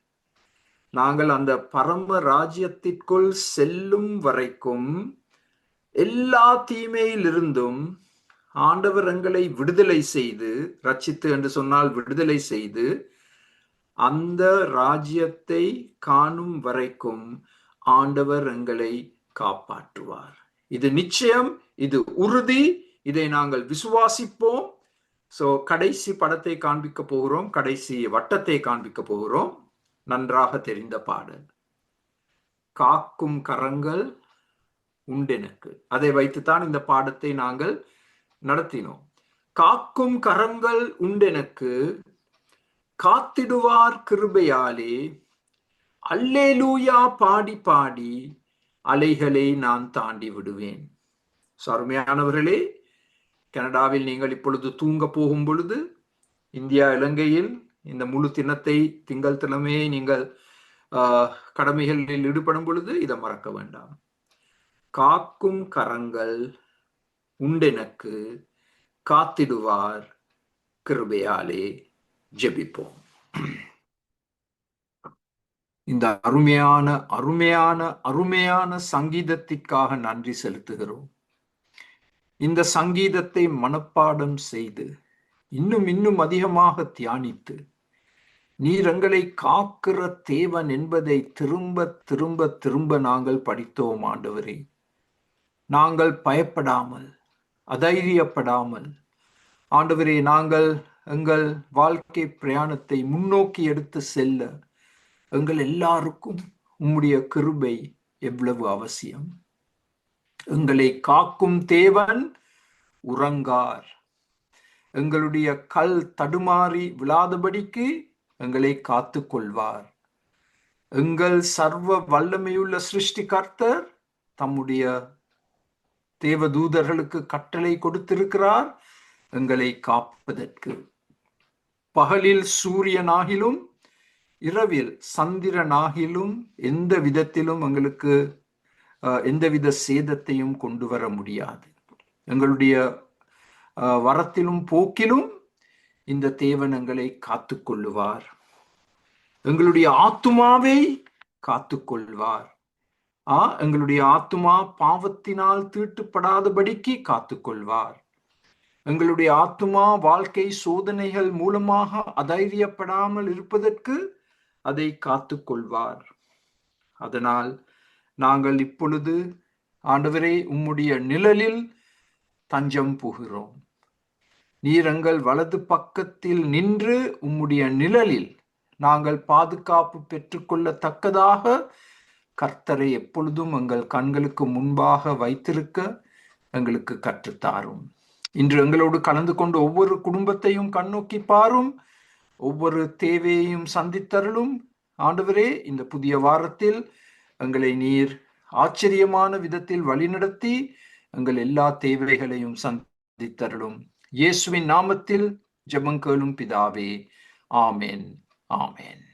நாங்கள் அந்த பரம ராஜ்யத்திற்குள் செல்லும் வரைக்கும் எல்லா தீமையிலிருந்தும் ஆண்டவர் எங்களை விடுதலை செய்து, ரட்சித்து என்று சொன்னால் விடுதலை செய்து, அந்த ராஜ்யத்தை காணும் வரைக்கும் ஆண்டவர் எங்களை காப்பாற்றுவார். இது நிச்சயம், இது உறுதி. இதை நாங்கள் விசுவாசிப்போம். சோ கடைசி படத்தை காண்பிக்க போகிறோம், கடைசி வட்டத்தை காண்பிக்க போகிறோம். நன்றாக தெரிந்த பாடல், காக்கும் கரங்கள் உண்டெனக்கு. அதை வைத்துத்தான் இந்த பாடத்தை நாங்கள் நடத்தினோம். காக்கும் கரங்கள் உண்டெனக்கு, காத்திடுவார் கிருபையாலே, அல்லேலூயா பாடி பாடி அலைகளை நான் தாண்டி விடுவேன். அருமையானவர்களே, கனடாவில் நீங்கள் இப்பொழுது தூங்க போகும் பொழுது, இந்தியா இலங்கையில் இந்த முழு தினத்தை திங்கள் கிழமையை நீங்கள் கடமைகளில் ஈடுபடும் பொழுது இதை மறக்க வேண்டாம். காக்கும் கரங்கள் உண்டெனக்கு, காத்திடுவார் கிருபையாலே. ஜெபிப்போம். இந்த அருமையான அருமையான அருமையான சங்கீதத்திற்காக நன்றி செலுத்துகிறோம். இந்த சங்கீதத்தை மனப்பாடம் செய்து இன்னும் இன்னும் அதிகமாக தியானித்து நீர் எங்களை காக்கிற தேவன் என்பதை திரும்ப திரும்ப திரும்ப நாங்கள் படித்தோம் ஆண்டவரே. நாங்கள் பயப்படாமல் அதைரியப்படாமல் ஆண்டவரே நாங்கள் எங்கள் வாழ்க்கை பிரயாணத்தை முன்னோக்கி எடுத்து செல்ல எங்கள் எல்லாருக்கும் உம்முடைய கிருபை எவ்வளவு அவசியம். எங்களை காக்கும் தேவன் உறங்கார். எங்களுடைய கல் தடுமாறி விழாதபடிக்கு எங்களை காத்து கொள்வார். எங்கள் சர்வ வல்லமையுள்ள சிருஷ்டிகர்த்தர் தம்முடைய தேவதூதர்களுக்கு கட்டளை கொடுத்திருக்கிறார் எங்களை காப்பதற்கு. பகலில் சூரியனாகிலும் இரவில் சந்திரனாகிலும் எந்த விதத்திலும் எங்களுக்கு எந்தவித சேதத்தையும் கொண்டு வர முடியாது. எங்களுடைய வரத்திலும் போக்கிலும் இந்த தேவன் எங்களை காத்து கொள்ளுவார். எங்களுடைய ஆத்துமாவை காத்து கொள்வார். எங்களுடைய ஆத்துமா பாவத்தினால் தீட்டுப்படாதபடிக்கு காத்து கொள்வார். எங்களுடைய ஆத்துமா வாழ்க்கை சோதனைகள் மூலமாக அதைரியப்படாமல் இருப்பதற்கு அதை காத்து கொள்வார். அதனால் நாங்கள் இப்பொழுது ஆண்டவரே உம்முடைய நிழலில் தஞ்சம் புகிறோம். நீர் எங்கள் வலது பக்கத்தில் நின்று உம்முடைய நிழலில் நாங்கள் பாதுகாப்பு பெற்றுக்கொள்ளத்தக்கதாக கர்த்தரை எப்பொழுதும் எங்கள் கண்களுக்கு முன்பாக வைத்திருக்க எங்களுக்கு கற்றுத்தாரும். இன்று எங்களோடு கலந்து கொண்டு ஒவ்வொரு குடும்பத்தையும் கண்ணோக்கி பாரும். ஒவ்வொரு தேவையையும் சந்தித்தருளும். ஆண்டவரே, இந்த புதிய வாரத்தில் எங்களை நீர் ஆச்சரியமான விதத்தில் வழிநடத்தி எங்கள் எல்லா தேவைகளையும் சந்தித்தருளும். இயேசுவின் நாமத்தில் ஜெபம் கேளும் பிதாவே. ஆமென், ஆமென்.